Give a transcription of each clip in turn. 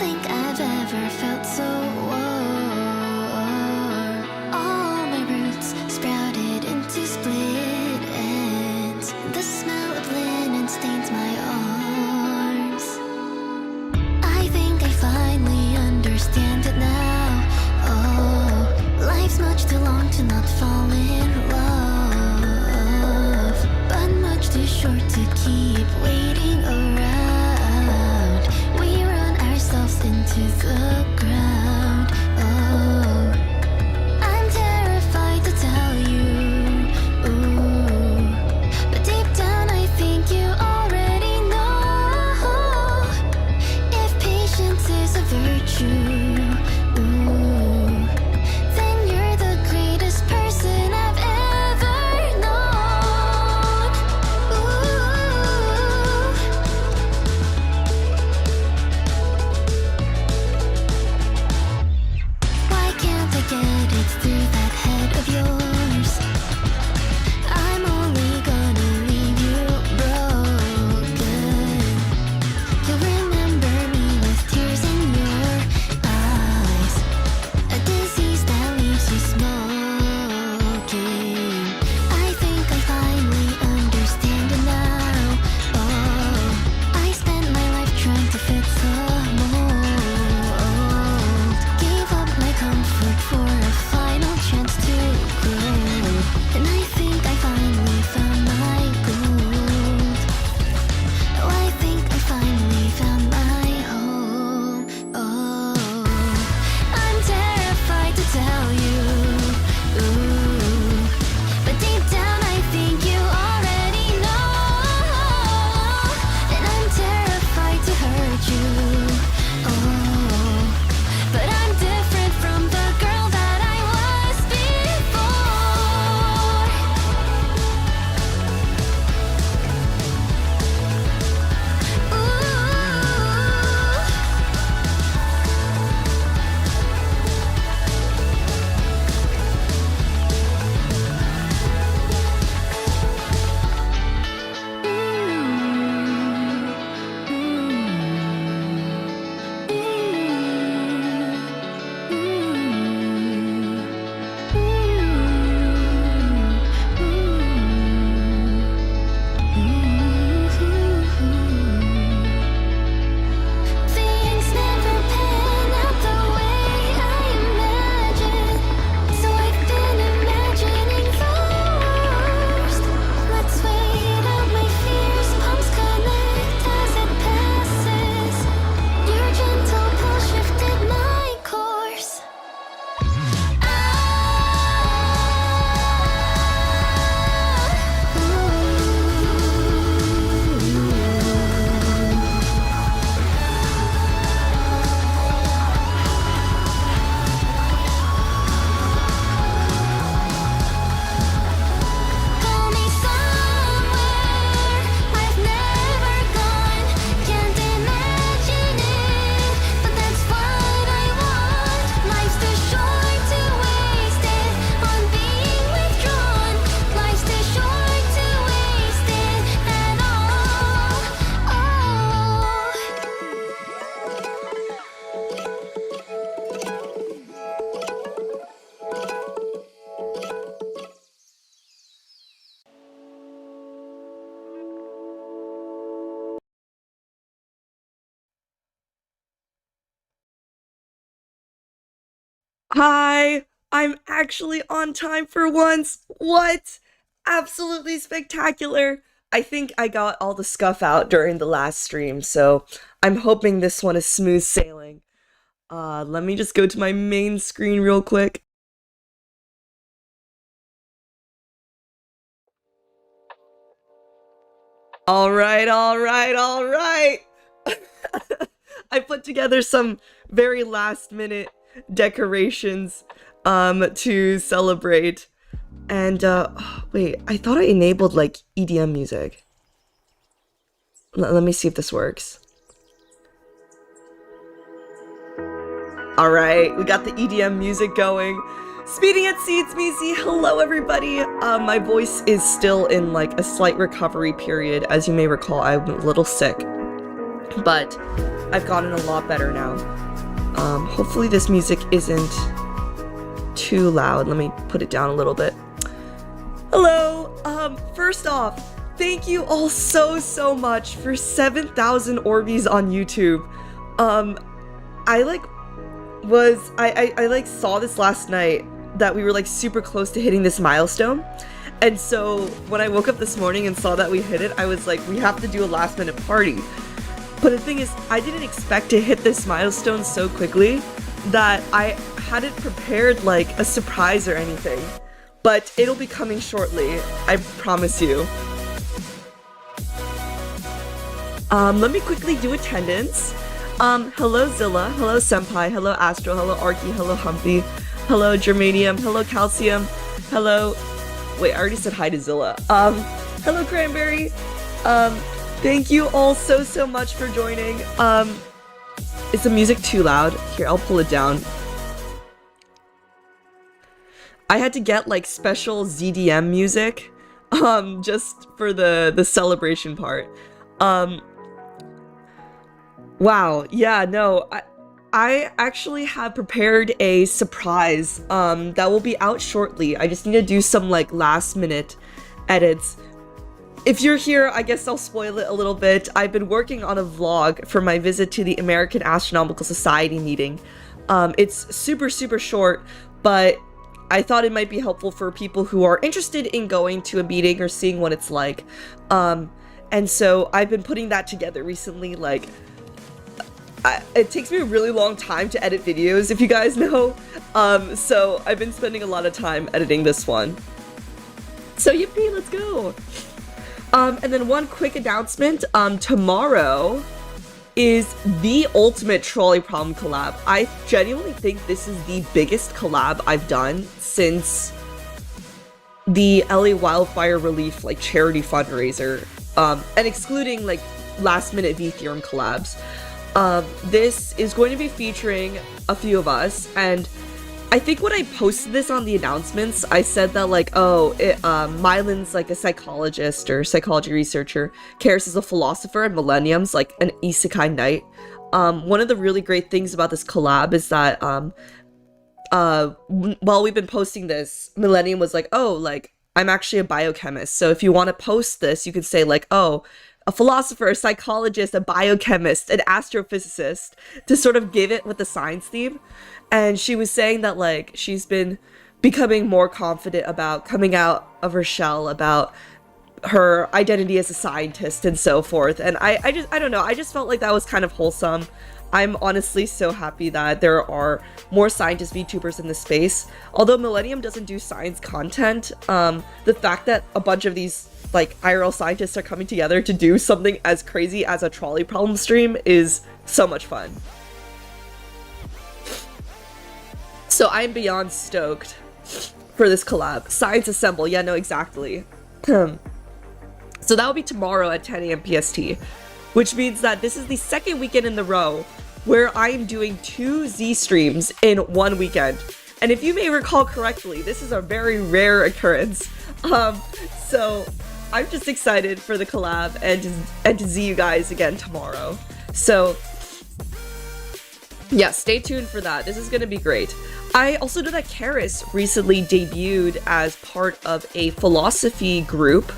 think I've ever felt so warm. All my roots sprouted into split ends. The smell of linen stains my arms. I think I finally understand it now. Oh, life's much too long to not fall in love, but much too short to keep waiting around. We run ourselves into the ground. Oh, I'm terrified to tell you. Ooh, but deep down I think you already know. If patience is a virtue, ooh, then you're the greatest person I've ever known. Ooh. Why can't I get it through that head of yours? I'm only gonna leave you broken. You'll remember me with tears in your eyes, a disease that leaves you smoking. I think I finally understand it now. Oh, I spent my life trying to fit the mold. Gave up my comfort for a final chance to grow. And I think I finally found my gold. Oh, I think I finally found my home. Oh, I'm terrified to tell you. Ooh, but deep down I think you already know. And I'm terrified to hurt you. Oh, but I'm different from the girl that I was before. Things never pan out the way I imagined, so I've been imagining the worst. Let's wait out my fears, palms connect as it passes. Your gentle pull shifted my course. Call me somewhere I've never gone. Can't imagine it, but that's what I want. Life's too short to waste it on being withdrawn. Life's too short to waste it at all. Oh. Hi! I'm actually on time for once! What? Absolutely spectacular! I think I got all the scuff out during the last stream, so I'm hoping this one is smooth sailing. Let me just go to my main screen real quick. Alright. I put together some very last minute decorations to celebrate. And wait, I thought I enabled like EDM music. Let me see if this works. Alright, we got the EDM music going. Speeding at Seeds Measy, hello everybody! My voice is still in like a slight recovery period. As you may recall, I'm a little sick. but I've gotten a lot better now. Hopefully this music isn't too loud. Let me put it down a little bit. Hello! First off, thank you all so much for 7,000 Orbeez on YouTube. I saw this last night that we were like super close to hitting this milestone. And so when I woke up this morning and saw that we hit it, I was like, we have to do a last minute party. But the thing is, I didn't expect to hit this milestone so quickly that I hadn't prepared like a surprise or anything. But it'll be coming shortly, I promise you. Let me quickly do attendance. Hello Zilla, hello Senpai, hello Astro, hello Arky, hello Humpy, hello Germanium, hello Calcium, hello... Wait, I already said hi to Zilla. Hello Cranberry. Thank you all so much for joining. Is the music too loud? Here, I'll pull it down. I had to get like special ZDM music, just for the celebration part. Wow, yeah, no, I actually have prepared a surprise, that will be out shortly. I just need to do some like last minute edits. If you're here, I guess I'll spoil it a little bit. I've been working on a vlog for my visit to the American Astronomical Society meeting. It's super short, but I thought it might be helpful for people who are interested in going to a meeting or seeing what it's like. And so I've been putting that together recently. Like, it takes me a really long time to edit videos, if you guys know. So I've been spending a lot of time editing this one. So yippee, let's go! And then one quick announcement, tomorrow is the ultimate trolley problem collab. I genuinely think this is the biggest collab I've done since the LA wildfire relief like charity fundraiser, and excluding like last minute VTuber collabs. This is going to be featuring a few of us, and I think when I posted this on the announcements, I said that like, oh, Mylan's like a psychologist or psychology researcher, Karis is a philosopher, and Millennium's like an isekai knight. One of the really great things about this collab is that while we've been posting this, Millennium was like, oh, like, I'm actually a biochemist, so if you want to post this, you could say like, oh, a philosopher, a psychologist, a biochemist, an astrophysicist, to sort of give it with the science theme. And she was saying that like she's been becoming more confident about coming out of her shell, about her identity as a scientist and so forth. And I don't know, I just felt like that was kind of wholesome. I'm honestly so happy that there are more scientist VTubers in the space. Although Millennium doesn't do science content, the fact that a bunch of these like IRL scientists are coming together to do something as crazy as a trolley problem stream is so much fun. So I'm beyond stoked for this collab. Science Assemble, yeah, no, exactly. So that will be tomorrow at 10 AM PST, which means that this is the second weekend in the row where I am doing 2 Z streams in one weekend. And if you may recall correctly, this is a very rare occurrence. So I'm just excited for the collab and to see you guys again tomorrow. So yeah, stay tuned for that. This is gonna be great. I also know that Karis recently debuted as part of a philosophy group.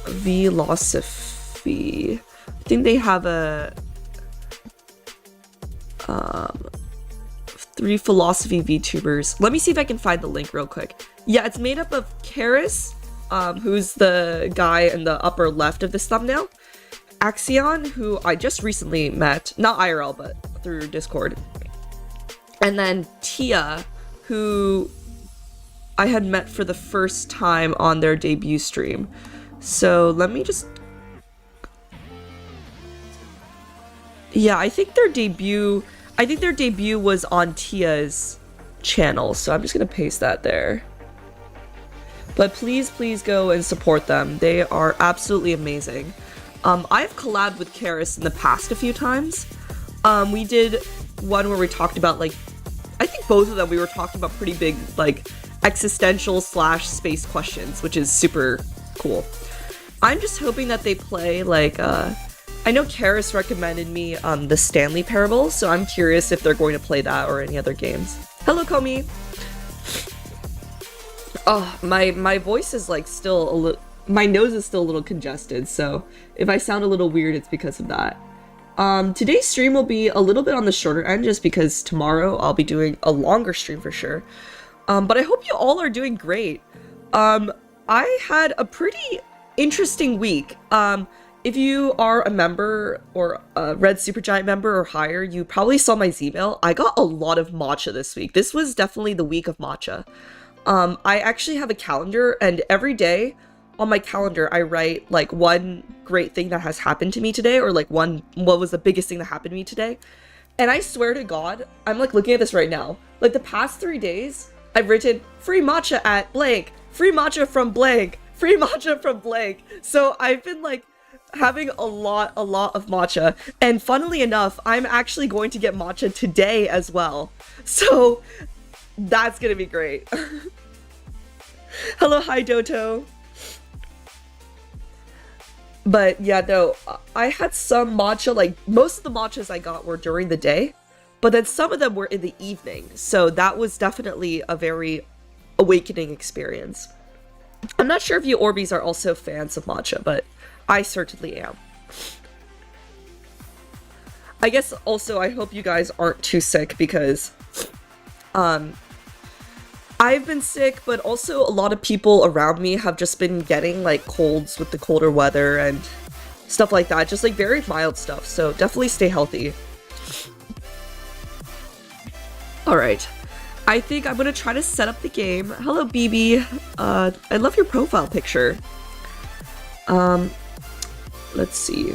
Philosophy. I think they have a 3 philosophy VTubers. Let me see if I can find the link real quick. Yeah, it's made up of Karis, who's the guy in the upper left of this thumbnail, Axion, who I just recently met, not IRL, but through Discord, and then Tia, who I had met for the first time on their debut stream. So let me just... Yeah, I think their debut was on Tia's channel, so I'm just gonna paste that there. But please go and support them. They are absolutely amazing. I've collabed with Karis in the past a few times. We did one where we talked about, like, I think both of them we were talking about pretty big, like, existential / space questions, which is super cool. I'm just hoping that they play, like, I know Karis recommended me the Stanley Parable, so I'm curious if they're going to play that or any other games. Hello, Komi! Oh, my voice is like still a little... My nose is still a little congested, so if I sound a little weird, it's because of that. Today's stream will be a little bit on the shorter end just because tomorrow I'll be doing a longer stream for sure. But I hope you all are doing great. I had a pretty interesting week. If you are a member or a Red Supergiant member or higher, you probably saw my Zmail. I got a lot of matcha this week. This was definitely the week of matcha. I actually have a calendar, and every day on my calendar I write like one great thing that has happened to me today, or like what was the biggest thing that happened to me today. And I swear to God, I'm like looking at this right now. Like the past 3 days, I've written free matcha at blank, free matcha from blank, free matcha from blank. So I've been like having a lot of matcha. And funnily enough, I'm actually going to get matcha today as well. So that's gonna be great. Hello, hi Doto. But yeah, no, I had some matcha, like most of the matchas I got were during the day, but then some of them were in the evening. So that was definitely a very awakening experience. I'm not sure if you Orbeez are also fans of matcha, but I certainly am. I guess also I hope you guys aren't too sick because I've been sick, but also a lot of people around me have just been getting like colds with the colder weather and stuff like that. Just like very mild stuff. So definitely stay healthy. Alright. I think I'm gonna try to set up the game. Hello, BB. I love your profile picture. Let's see.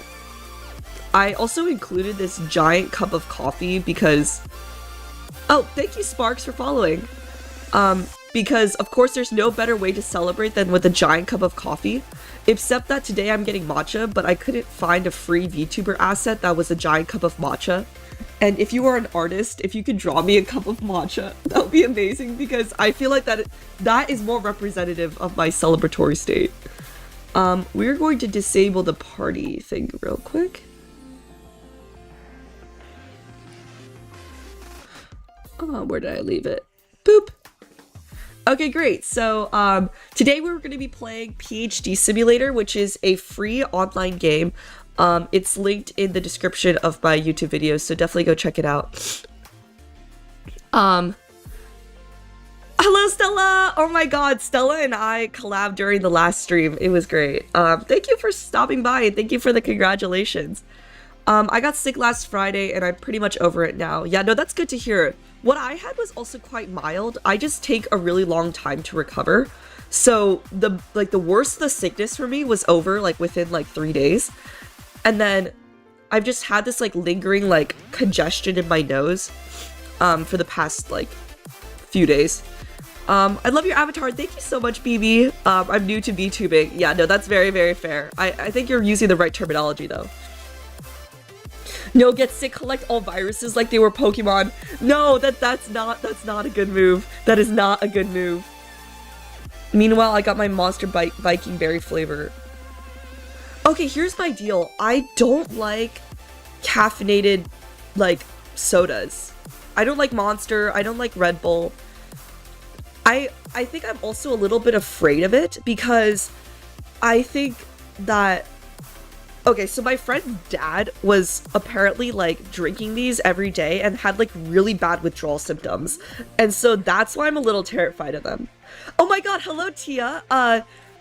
I also included this giant cup of coffee because... Oh, thank you, Sparks, for following. Because of course there's no better way to celebrate than with a giant cup of coffee, except that today I'm getting matcha, but I couldn't find a free VTuber asset that was a giant cup of matcha. And if you are an artist, if you could draw me a cup of matcha, that would be amazing, because I feel like that is more representative of my celebratory state. We're going to disable the party thing real quick. Where did I leave it? Boop! Okay, great. So, today we're going to be playing PhD Simulator, which is a free online game. It's linked in the description of my YouTube videos, so definitely go check it out. Hello, Stella! Oh my god, Stella and I collabed during the last stream. It was great. Thank you for stopping by, and thank you for the congratulations. I got sick last Friday, and I'm pretty much over it now. Yeah, no, that's good to hear. What I had was also quite mild. I just take a really long time to recover. So the worst of the sickness for me was over like within like 3 days. And then I've just had this like lingering like congestion in my nose for the past like few days. I love your avatar. Thank you so much, BB. I'm new to VTubing. Yeah, no, that's very, very fair. I think you're using the right terminology though. No, get sick, collect all viruses like they were Pokemon. No, that's not a good move. That is not a good move. Meanwhile, I got my Monster Viking Berry flavor. Okay, here's my deal. I don't like caffeinated, like, sodas. I don't like Monster. I don't like Red Bull. I think I'm also a little bit afraid of it because I think that... Okay, so my friend's dad was apparently like drinking these every day and had like really bad withdrawal symptoms. And so that's why I'm a little terrified of them. Oh my god, hello Tia.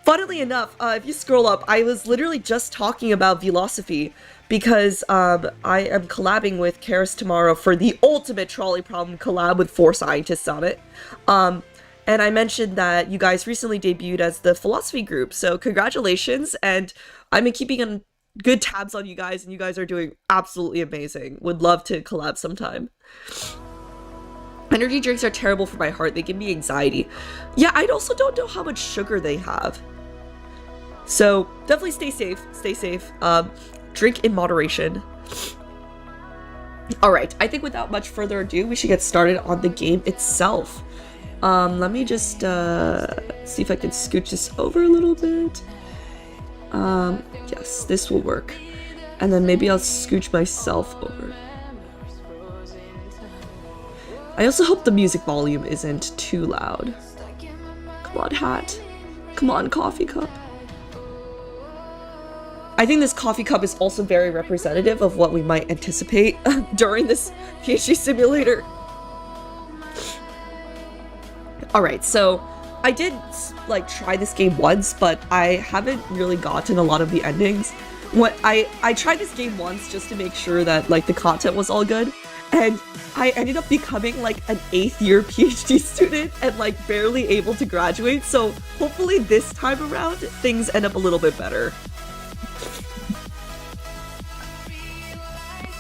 Funnily enough, if you scroll up, I was literally just talking about philosophy because I am collabing with Karis tomorrow for the ultimate trolley problem collab with 4 Scientists on it. And I mentioned that you guys recently debuted as the philosophy group, so congratulations, and I've been keeping on good tabs on you guys, and you guys are doing absolutely amazing. Would love to collab sometime. Energy drinks are terrible for my heart. They give me anxiety. Yeah, I also don't know how much sugar they have. So definitely stay safe. Stay safe. Drink in moderation. Alright, I think without much further ado, we should get started on the game itself. Let me just see if I can scooch this over a little bit. Yes, this will work. And then maybe I'll scooch myself over. I also hope the music volume isn't too loud. Come on, hat. Come on, coffee cup. I think this coffee cup is also very representative of what we might anticipate during this PhD simulator. Alright, so I did like try this game once, but I haven't really gotten a lot of the endings. I tried this game once just to make sure that like the content was all good, and I ended up becoming like an 8th year PhD student and like barely able to graduate, so hopefully this time around things end up a little bit better.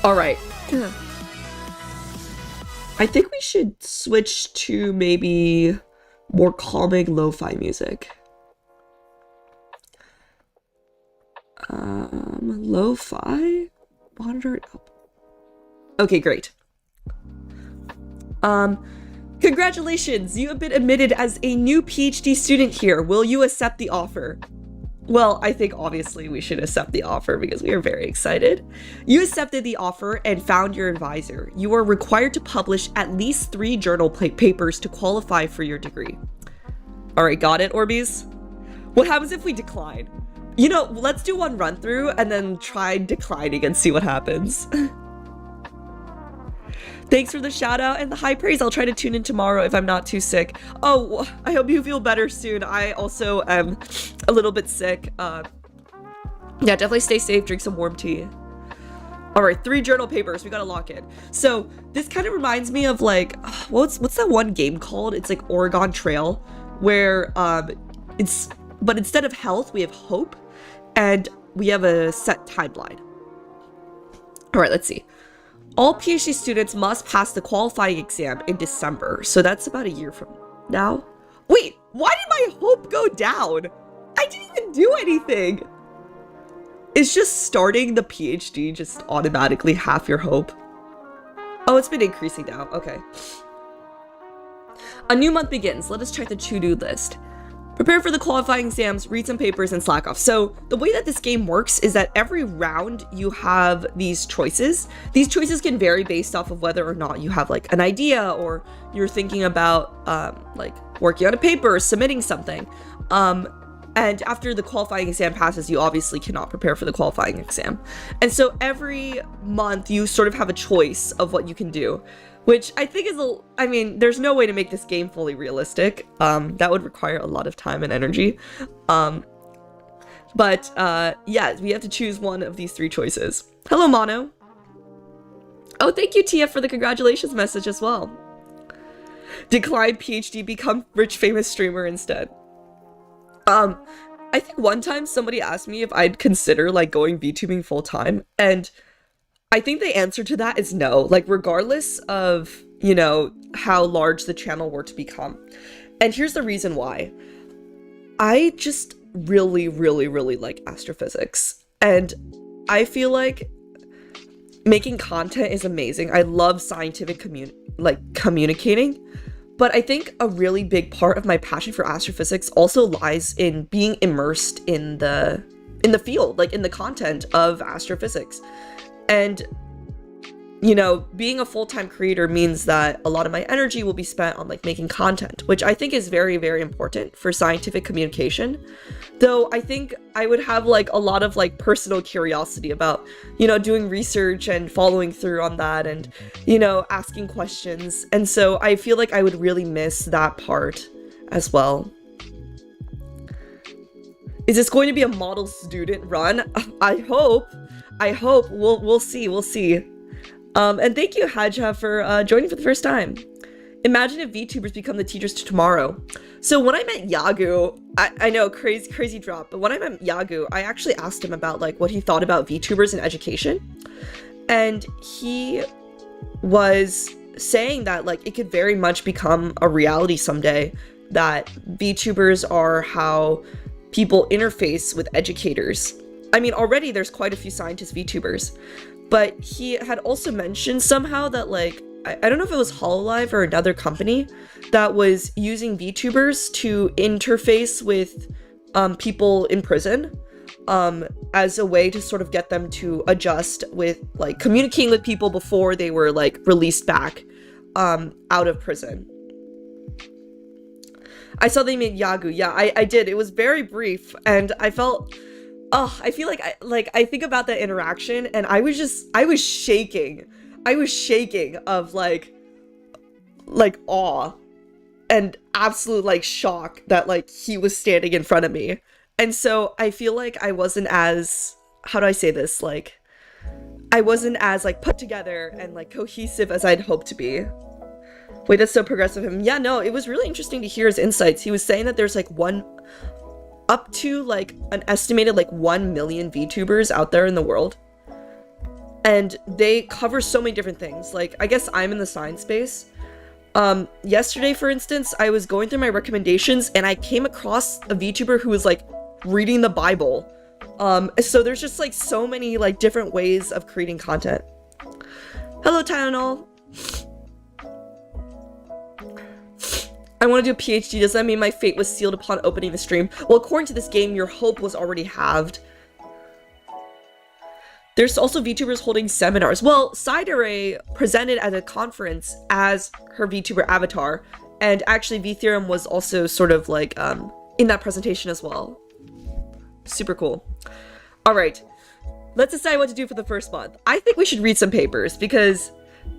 Alright. I think we should switch to maybe more calming lo-fi music. Lo-fi? Monitor it up. Okay, great. Congratulations! You have been admitted as a new PhD student here. Will you accept the offer? Well, I think obviously we should accept the offer because we are very excited. You accepted the offer and found your advisor. You are required to publish at least 3 journal papers to qualify for your degree. Alright, got it, Orbeez? What happens if we decline? You know, let's do one run through and then try declining and see what happens. Thanks for the shout out and the high praise. I'll try to tune in tomorrow if I'm not too sick. Oh, I hope you feel better soon. I also am a little bit sick. Yeah, definitely stay safe, drink some warm tea. All right, 3 journal papers, we gotta lock in. So this kind of reminds me of like, what's that one game called? It's like Oregon Trail, where but instead of health, we have hope, and we have a set timeline. All right, let's see. All PhD students must pass the qualifying exam in December, so that's about a year from now. Wait, why did my hope go down? I didn't even do anything. Is just starting the PhD just automatically half your hope? Oh, it's been increasing now. Okay. A new month begins. Let us check the to-do list. Prepare for the qualifying exams, read some papers, and slack off. So the way that this game works is that every round you have these choices. These choices can vary based off of whether or not you have like an idea or you're thinking about like working on a paper or submitting something. And after the qualifying exam passes, you obviously cannot prepare for the qualifying exam. And so every month you sort of have a choice of what you can do, which I think is I mean, there's no way to make this game fully realistic. That would require a lot of time and energy. But yeah, we have to choose one of these 3 choices. Hello, Mono. Oh, thank you, Tia, for the congratulations message as well. Decline PhD, become rich, famous streamer instead. I think one time somebody asked me if I'd consider like going VTubing full time, and I think the answer to that is no, like regardless of, you know, how large the channel were to become. And here's the reason why. I just really, really, really like astrophysics. And I feel like making content is amazing. I love scientific communicating. But I think a really big part of my passion for astrophysics also lies in being immersed in the field, like in the content of astrophysics. And, you know, being a full-time creator means that a lot of my energy will be spent on like making content, which I think is very, very important for scientific communication. Though I think I would have like a lot of like personal curiosity about, you know, doing research and following through on that and, you know, asking questions. And so I feel like I would really miss that part as well. Is this going to be a model student run? I hope. We'll see. And thank you, Haja, for joining for the first time. Imagine if VTubers become the teachers to tomorrow. So when I met Yagu, I know, crazy drop, but when I met Yagu, I actually asked him about like what he thought about VTubers in education. And he was saying that like it could very much become a reality someday, that VTubers are how people interface with educators. I mean, already there's quite a few scientist VTubers, but he had also mentioned somehow that like, I don't know if it was Hololive or another company that was using VTubers to interface with people in prison. as a way to sort of get them to adjust with like communicating with people before they were like released back out of prison. I saw they made Yagu. Yeah, I did. It was very brief, and I felt, I feel like I think about that interaction, and I was shaking. I was shaking of like awe and absolute like shock that like he was standing in front of me. And so I feel like I wasn't as, how do I say this? Like, I wasn't as like put together and like cohesive as I'd hoped to be. Wait, that's so progressive of him. Yeah, no, it was really interesting to hear his insights. He was saying that there's like up to like an estimated like 1 million VTubers out there in the world. And they cover so many different things. Like, I guess I'm in the science space. Yesterday, for instance, I was going through my recommendations and I came across a VTuber who was like reading the Bible. So there's just like so many like different ways of creating content. Hello, Tylenol. I want to do a PhD. Does that mean my fate was sealed upon opening the stream? Well, according to this game, your hope was already halved. There's also VTubers holding seminars. Well, Sidearray presented at a conference as her VTuber avatar, and actually VTheorem was also sort of like in that presentation as well. Super cool. All right, let's decide what to do for the first month. I think we should read some papers because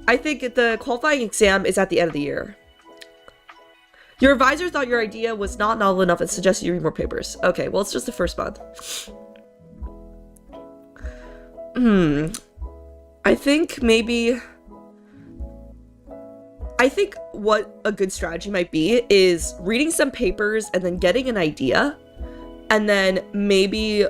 I think the qualifying exam is at the end of the year. Your advisor thought your idea was not novel enough and suggested you read more papers. Okay, well, it's just the first month. I think what a good strategy might be is reading some papers and then getting an idea, and then maybe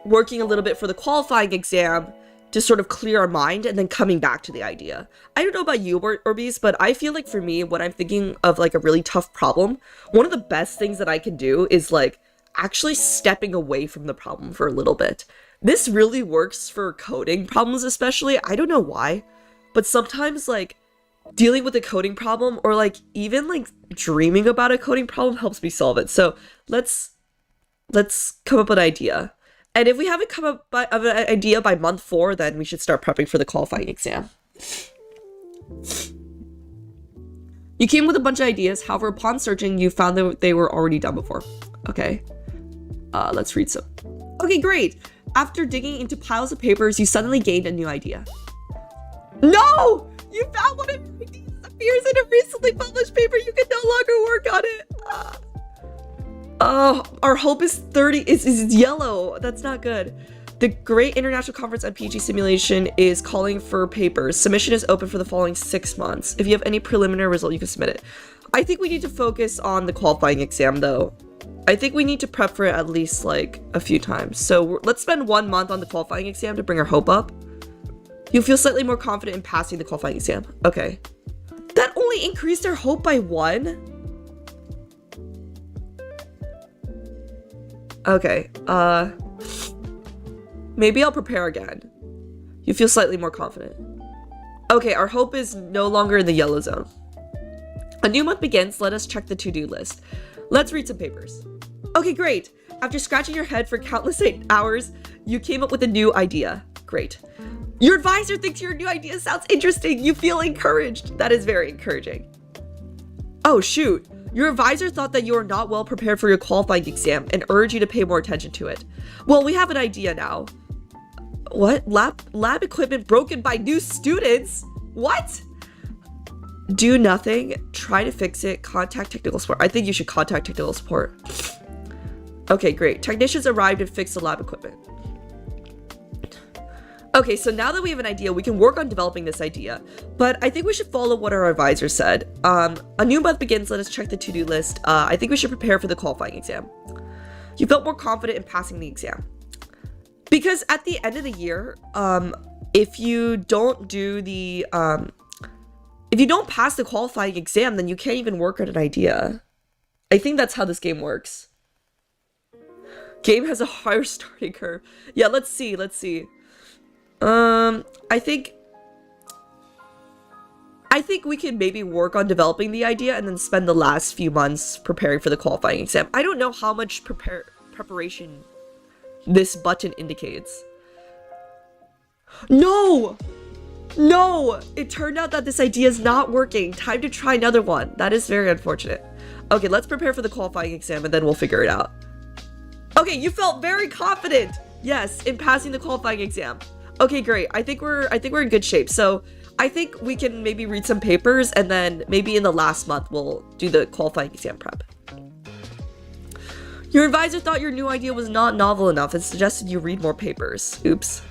working a little bit for the qualifying exam to sort of clear our mind and then coming back to the idea. I don't know about you, Orbeez, but I feel like for me, when I'm thinking of like a really tough problem, one of the best things that I can do is like actually stepping away from the problem for a little bit. This really works for coding problems especially. I don't know why, but sometimes like dealing with a coding problem or like even like dreaming about a coding problem helps me solve it. So let's come up with an idea. And if we haven't come up with an idea by month 4, then we should start prepping for the qualifying exam. You came with a bunch of ideas. However, upon searching, you found that they were already done before. Okay. Let's read some. Okay, great. After digging into piles of papers, you suddenly gained a new idea. No! You found one of your ideas appears in a recently published paper. You can no longer work on it. Our hope is 30 is yellow. That's not good. The Great International Conference on PhD Simulation is calling for papers. Submission is open for the following 6 months. If you have any preliminary result, you can submit it. I think we need to focus on the qualifying exam though. I think we need to prep for it at least like a few times. So let's spend 1 month on the qualifying exam to bring our hope up. You'll feel slightly more confident in passing the qualifying exam. Okay. That only increased our hope by 1? Okay, maybe I'll prepare again. You feel slightly more confident. Okay, our hope is no longer in the yellow zone. A new month begins. Let us check the to-do list. Let's read some papers. Okay, great. After scratching your head for countless hours, you came up with a new idea. Great. Your advisor thinks your new idea sounds interesting. You feel encouraged. That is very encouraging. Oh, shoot. Your advisor thought that you were not well prepared for your qualifying exam and urged you to pay more attention to it. Well, we have an idea now. What? Lab equipment broken by new students? What? Do nothing. Try to fix it. Contact technical support. I think you should contact technical support. Okay, great. Technicians arrived and fixed the lab equipment. Okay, so now that we have an idea, we can work on developing this idea, but I think we should follow what our advisor said. A new month begins. Let us check the to-do list. I think we should prepare for the qualifying exam. You felt more confident in passing the exam. Because at the end of the year, if you don't pass the qualifying exam, then you can't even work on an idea. I think that's how this game works. Game has a higher starting curve. Yeah, let's see. I think we can maybe work on developing the idea and then spend the last few months preparing for the qualifying exam. I don't know how much preparation this button indicates. No! No! It turned out that this idea is not working. Time to try another one. That is very unfortunate. Okay, let's prepare for the qualifying exam and then we'll figure it out. Okay, you felt very confident. Yes, in passing the qualifying exam. Okay, great. I think we're in good shape. So I think we can maybe read some papers and then maybe in the last month we'll do the qualifying exam prep. Your advisor thought your new idea was not novel enough and suggested you read more papers. Oops.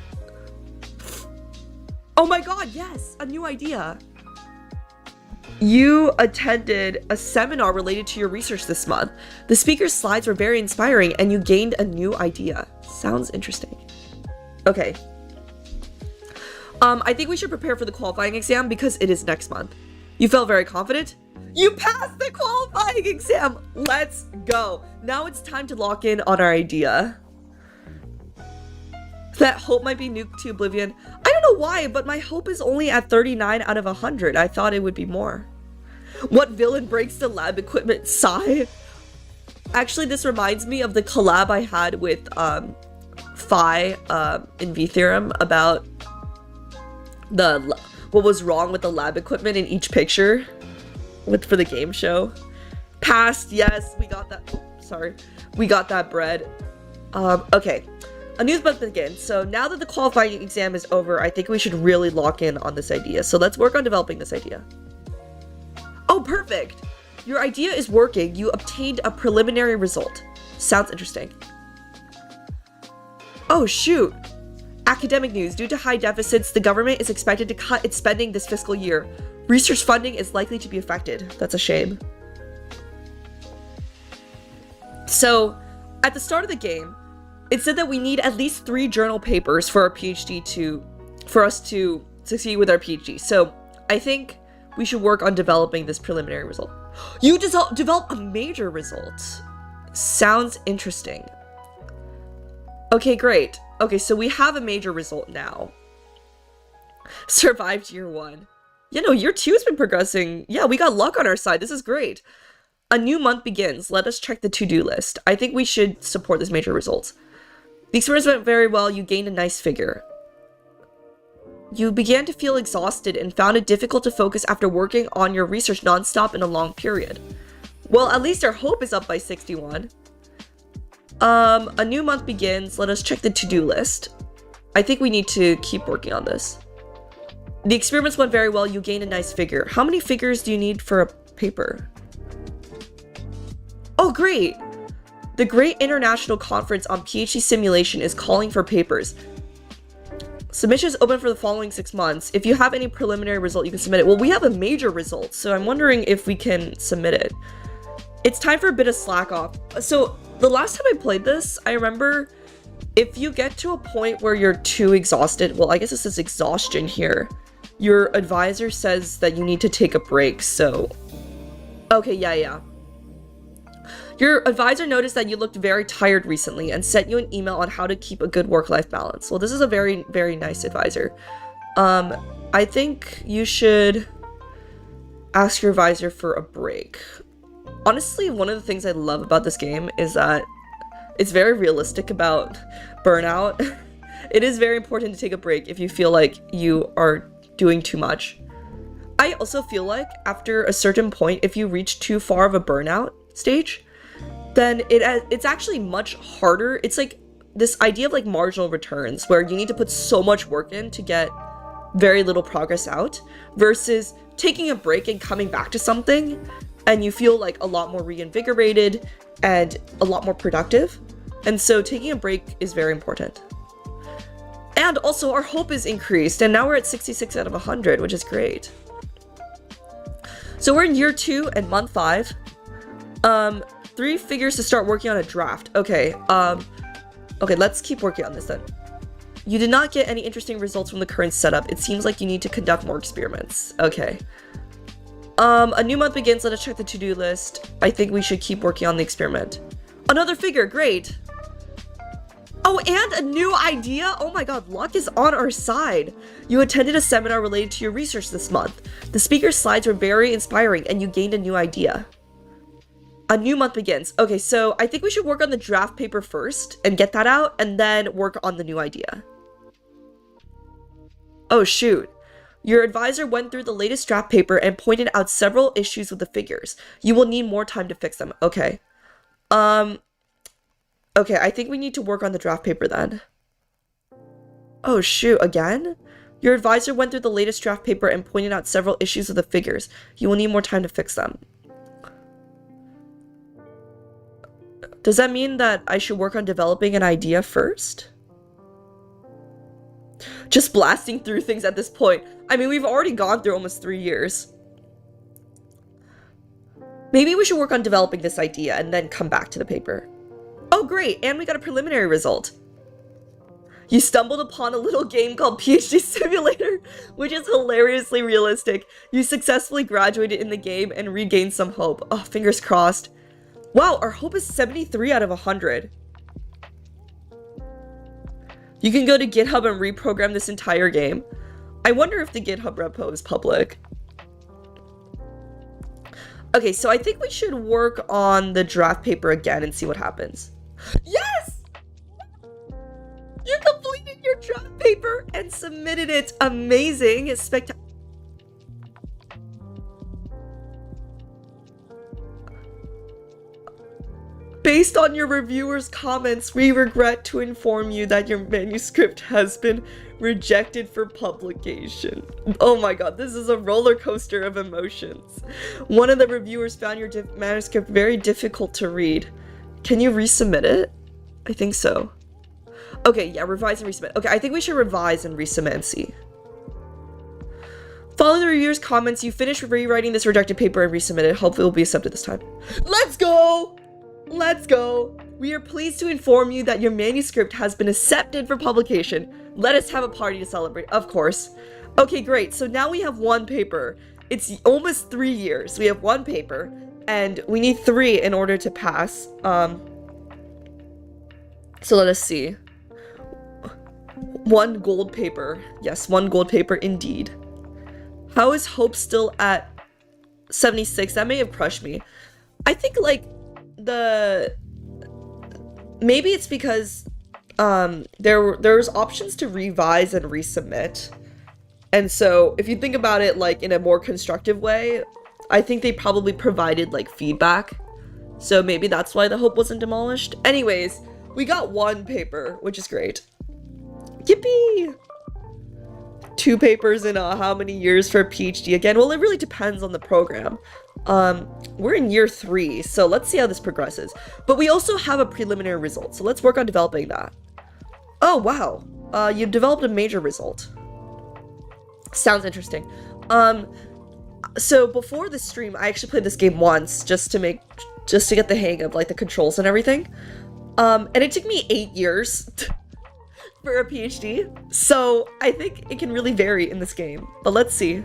Oh my god, yes, a new idea. You attended a seminar related to your research this month. The speaker's slides were very inspiring and you gained a new idea. Sounds interesting. Okay. I think we should prepare for the qualifying exam because it is next month. You felt very confident? You passed the qualifying exam! Let's go. Now it's time to lock in on our idea. That hope might be nuked to oblivion. I don't know why, but my hope is only at 39 out of 100. I thought it would be more. What villain breaks the lab equipment? Sigh. Actually, this reminds me of the collab I had with Phi in V-Theorem about what was wrong with the lab equipment in each picture for the game show. Passed, yes, we got that. Oh, sorry, we got that bread. Okay. A new month begins. So now that the qualifying exam is over, I think we should really lock in on this idea. So let's work on developing this idea. Oh, perfect. Your idea is working. You obtained a preliminary result. Sounds interesting. Oh, shoot. Academic news. Due to high deficits, the government is expected to cut its spending this fiscal year. Research funding is likely to be affected. That's a shame. So, at the start of the game, it said that we need at least 3 journal papers for our PhD for us to succeed with our PhD. So I think we should work on developing this preliminary result. You develop a major result. Sounds interesting. Okay, great. Okay, so we have a major result now. Survived year 1. Yeah, no, year 2 has been progressing. Yeah, we got luck on our side. This is great. A new month begins. Let us check the to-do list. I think we should support this major result. The experiments went very well. You gained a nice figure. You began to feel exhausted and found it difficult to focus after working on your research nonstop in a long period. Well, at least our hope is up by 61. A new month begins. Let us check the to-do list. I think we need to keep working on this. The experiments went very well. You gained a nice figure. How many figures do you need for a paper? Oh, great! The Great International Conference on PhD Simulation is calling for papers. Submissions open for the following 6 months. If you have any preliminary result, you can submit it. Well, we have a major result, so I'm wondering if we can submit it. It's time for a bit of slack off. So, the last time I played this, I remember if you get to a point where you're too exhausted, well, I guess this is exhaustion here, your advisor says that you need to take a break, so... Okay, yeah. Your advisor noticed that you looked very tired recently and sent you an email on how to keep a good work-life balance. Well, this is a very, very nice advisor. I think you should ask your advisor for a break. Honestly, one of the things I love about this game is that it's very realistic about burnout. It is very important to take a break if you feel like you are doing too much. I also feel like after a certain point, if you reach too far of a burnout stage, then it's actually much harder. It's like this idea of like marginal returns where you need to put so much work in to get very little progress out versus taking a break and coming back to something and you feel like a lot more reinvigorated and a lot more productive. And so taking a break is very important. And also our hope is increased and now we're at 66 out of 100, which is great. So we're in year 2 and month 5. 3 figures to start working on a draft. Okay, okay, let's keep working on this then. You did not get any interesting results from the current setup. It seems like you need to conduct more experiments. Okay. A new month begins. Let us check the to-do list. I think we should keep working on the experiment. Another figure, great. Oh, and a new idea? Oh my god, luck is on our side. You attended a seminar related to your research this month. The speaker's slides were very inspiring and you gained a new idea. A new month begins. Okay, so I think we should work on the draft paper first and get that out, and then work on the new idea. Oh, shoot. Your advisor went through the latest draft paper and pointed out several issues with the figures. You will need more time to fix them. Okay. Okay, I think we need to work on the draft paper then. Oh, shoot. Again? Your advisor went through the latest draft paper and pointed out several issues with the figures. You will need more time to fix them. Does that mean that I should work on developing an idea first? Just blasting through things at this point. I mean, we've already gone through almost 3 years. Maybe we should work on developing this idea and then come back to the paper. Oh, great, and we got a preliminary result. You stumbled upon a little game called PhD Simulator, which is hilariously realistic. You successfully graduated in the game and regained some hope. Oh, fingers crossed. Wow, our hope is 73 out of 100. You can go to GitHub and reprogram this entire game. I wonder if the GitHub repo is public. Okay, so I think we should work on the draft paper again and see what happens. Yes! You completed your draft paper and submitted it. Amazing. It's spectacular. Based on your reviewers' comments, we regret to inform you that your manuscript has been rejected for publication. Oh my god, this is a roller coaster of emotions. One of the reviewers found your manuscript very difficult to read. Can you resubmit it? I think so. Okay, yeah, revise and resubmit. Okay, I think we should revise and resubmit and see. Follow the reviewer's comments. You finished rewriting this rejected paper and resubmit it. Hopefully it will be accepted this time. Let's go! Let's go! We are pleased to inform you that your manuscript has been accepted for publication. Let us have a party to celebrate, of course. Okay, great. So now we have one paper. It's almost 3 years. We have one paper, and we need 3 in order to pass. So let us see. 1 gold paper. Yes, 1 gold paper indeed. How is Hope still at 76? That may have crushed me. I think, like, maybe it's because there's options to revise and resubmit, and so if you think about it like in a more constructive way, I think they probably provided like feedback, so maybe that's why the hope wasn't demolished. Anyways, we got 1 paper, which is great. Yippee! 2 papers in how many years for a PhD again? Well, it really depends on the program. We're in year 3, so let's see how this progresses. But we also have a preliminary result, so let's work on developing that. Oh, wow. You developed a major result. Sounds interesting. So before the stream, I actually played this game once just to get the hang of like the controls and everything. And it took me 8 years for a PhD, so I think it can really vary in this game. But let's see.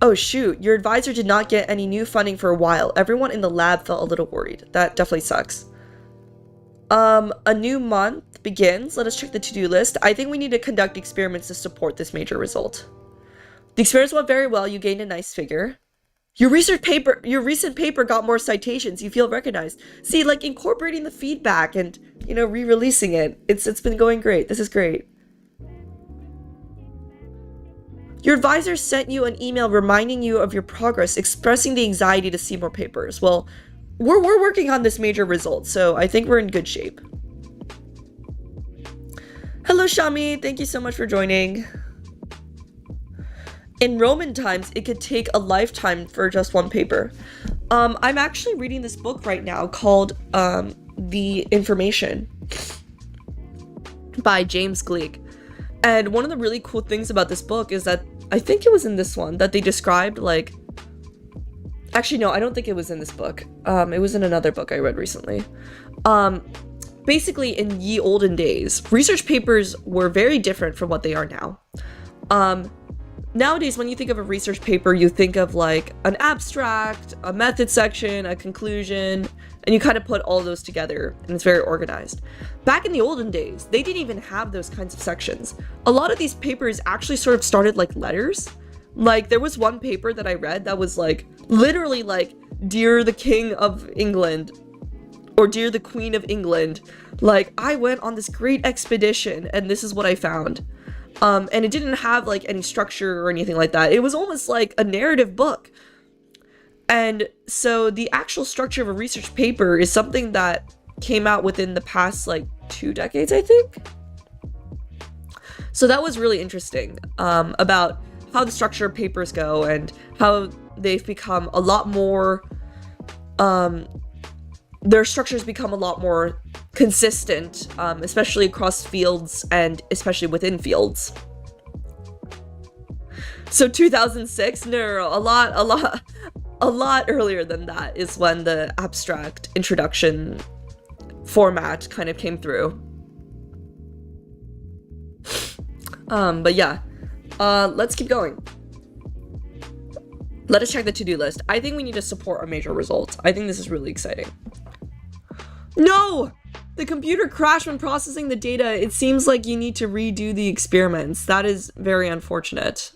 Oh shoot, your advisor did not get any new funding for a while. Everyone in the lab felt a little worried. That definitely sucks. A new month begins. Let us check the to-do list. I think we need to conduct experiments to support this major result. The experiments went very well. You gained a nice figure. Your recent paper got more citations. You feel recognized. See, like incorporating the feedback and, you know, re-releasing it. It's been going great. This is great. Your advisor sent you an email reminding you of your progress, expressing the anxiety to see more papers. Well, we're working on this major result, so I think we're in good shape. Hello, Shami. Thank you so much for joining. In Roman times, it could take a lifetime for just 1 paper. I'm actually reading this book right now called The Information by James Gleick. And one of the really cool things about this book is that, I think it was in this one, that they described like, actually no, I don't think it was in this book. It was in another book I read recently. Basically in ye olden days, research papers were very different from what they are now. Nowadays, when you think of a research paper, you think of like an abstract, a method section, a conclusion, and you kind of put all those together and it's very organized. Back in the olden days, they didn't even have those kinds of sections. A lot of these papers actually sort of started like letters. Like there was one paper that I read that was like literally like Dear the King of England, or Dear the Queen of England, like, I went on this great expedition and this is what I found. And it didn't have like any structure or anything like that. It was almost like a narrative book. And so the actual structure of a research paper is something that came out within the past like 2 decades, I think. So that was really interesting, about how the structure of papers go and how they've become a lot more, their structures become a lot more consistent, especially across fields and especially within fields. So 2006, no, a lot earlier than that is when the abstract introduction format kind of came through. But yeah, let's keep going. Let us check the to-do list. I think we need to support our major results. I think this is really exciting. No! The computer crashed when processing the data. It seems like you need to redo the experiments. That is very unfortunate.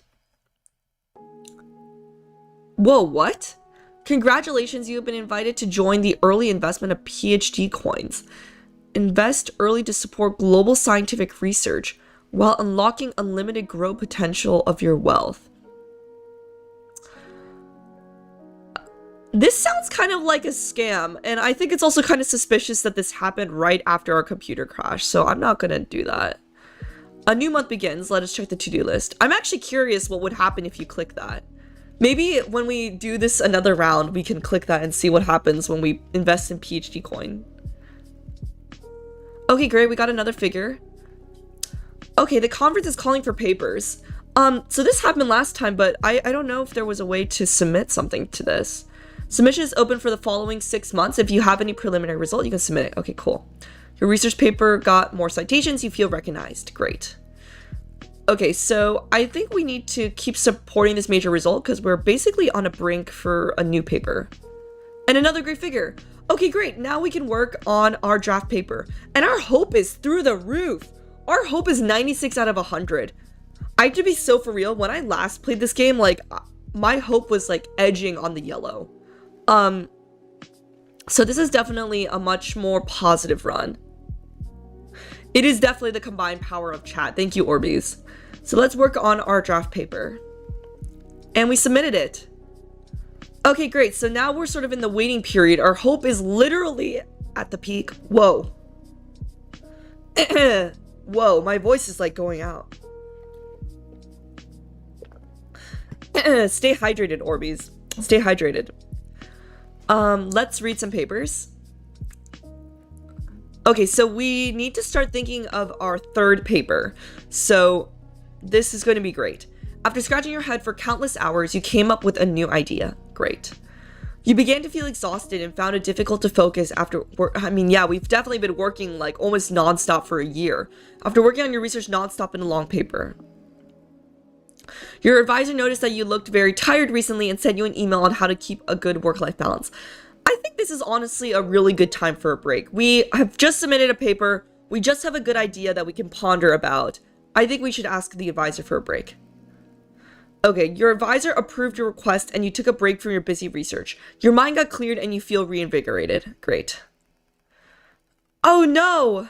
Whoa, what? Congratulations, you have been invited to join the early investment of PhD coins. Invest early to support global scientific research while unlocking unlimited growth potential of your wealth. This sounds kind of like a scam, and I think it's also kind of suspicious that this happened right after our computer crash, so I'm not gonna do that. A new month begins. Let us check the to-do list. I'm actually curious what would happen if you click that. Maybe when we do this another round, we can click that and see what happens when we invest in PhD coin. Okay, great. We got another figure. Okay, the conference is calling for papers. So this happened last time, but I don't know if there was a way to submit something to this. Submission is open for the following 6 months. If you have any preliminary result, you can submit it. Okay, cool. Your research paper got more citations. You feel recognized. Great. Okay, so I think we need to keep supporting this major result because we're basically on a brink for a new paper. And another great figure. Okay, great. Now we can work on our draft paper. And our hope is through the roof. Our hope is 96 out of 100. I have to be so for real. When I last played this game, like, my hope was like edging on the yellow. So this is definitely a much more positive run. It is definitely the combined power of chat. Thank you, Orbeez. So let's work on our draft paper. And we submitted it. Okay, great. So now we're sort of in the waiting period. Our hope is literally at the peak. Whoa. Whoa, my voice is like going out. Stay hydrated, Orbeez. Stay hydrated. Let's read some papers. Okay, so we need to start thinking of our third paper. So this is going to be great. After scratching your head for countless hours, you came up with a new idea. Great. You began to feel exhausted and found it difficult to focus after work. I mean, yeah, we've definitely been working like almost nonstop for a year. After working on your research nonstop in a long paper. Your advisor noticed that you looked very tired recently and sent you an email on how to keep a good work-life balance. I think this is honestly a really good time for a break. We have just submitted a paper. We just have a good idea that we can ponder about. I think we should ask the advisor for a break. Okay, your advisor approved your request and you took a break from your busy research. Your mind got cleared and you feel reinvigorated. Great. Oh no!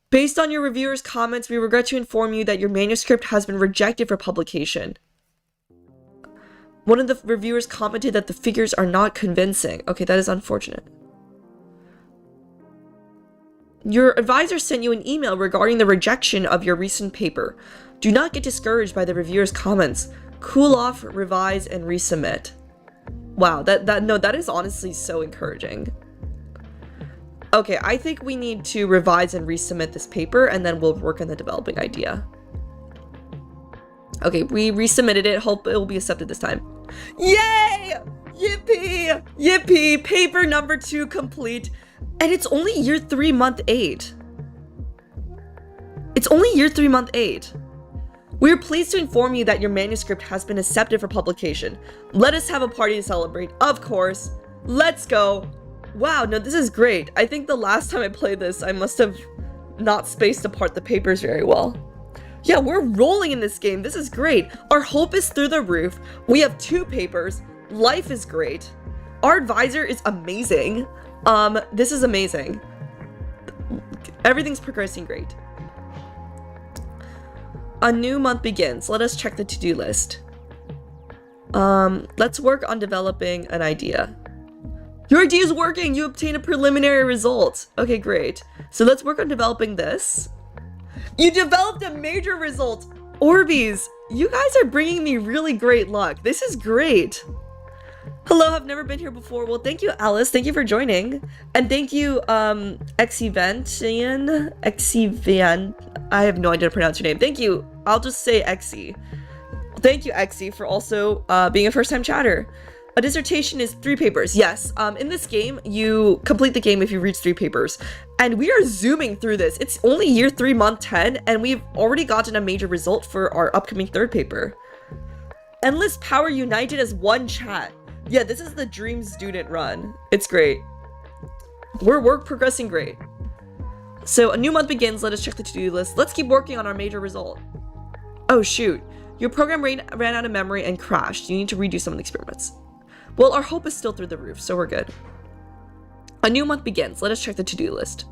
Based on your reviewer's comments, we regret to inform you that your manuscript has been rejected for publication. One of the reviewers commented that the figures are not convincing. Okay, that is unfortunate. Your advisor sent you an email regarding the rejection of your recent paper. Do not get discouraged by the reviewer's comments. Cool off, revise, and resubmit. Wow, that is honestly so encouraging. Okay, I think we need to revise and resubmit this paper, and then we'll work on the developing idea. Okay, we resubmitted it. Hope it will be accepted this time. Yay! Yippee! Yippee! Paper number 2 complete. And it's only year 3, month 8. It's only year 3, month 8. We are pleased to inform you that your manuscript has been accepted for publication. Let us have a party to celebrate. Of course. Let's go. Wow, no, this is great. I think the last time I played this, I must have not spaced apart the papers very well. Yeah, we're rolling in this game. This is great. Our hope is through the roof. We have 2 papers. Life is great. Our advisor is amazing. This is amazing. Everything's progressing great. A new month begins. Let us check the to-do list. Let's work on developing an idea. Your idea is working! You obtain a preliminary result. Okay, great. So let's work on developing this. You developed a major result! Orbeez, you guys are bringing me really great luck. This is great. Hello, I've never been here before. Well, thank you, Alice. Thank you for joining. And thank you, Exiventian. I have no idea to pronounce your name. Thank you. I'll just say Exi. Thank you, Exi, for also being a first-time chatter. A dissertation is 3 papers. Yes, in this game, you complete the game if you reach 3 papers. And we are zooming through this. It's only year 3, month 10, and we've already gotten a major result for our upcoming 3rd paper. Endless power united as one chat. Yeah, this is the dream student run. It's great. We're progressing great. So a new month begins. Let us check the to-do list. Let's keep working on our major result. Oh, shoot. Your program ran out of memory and crashed. You need to redo some of the experiments. Well, our hope is still through the roof, so we're good. A new month begins. Let us check the to-do list.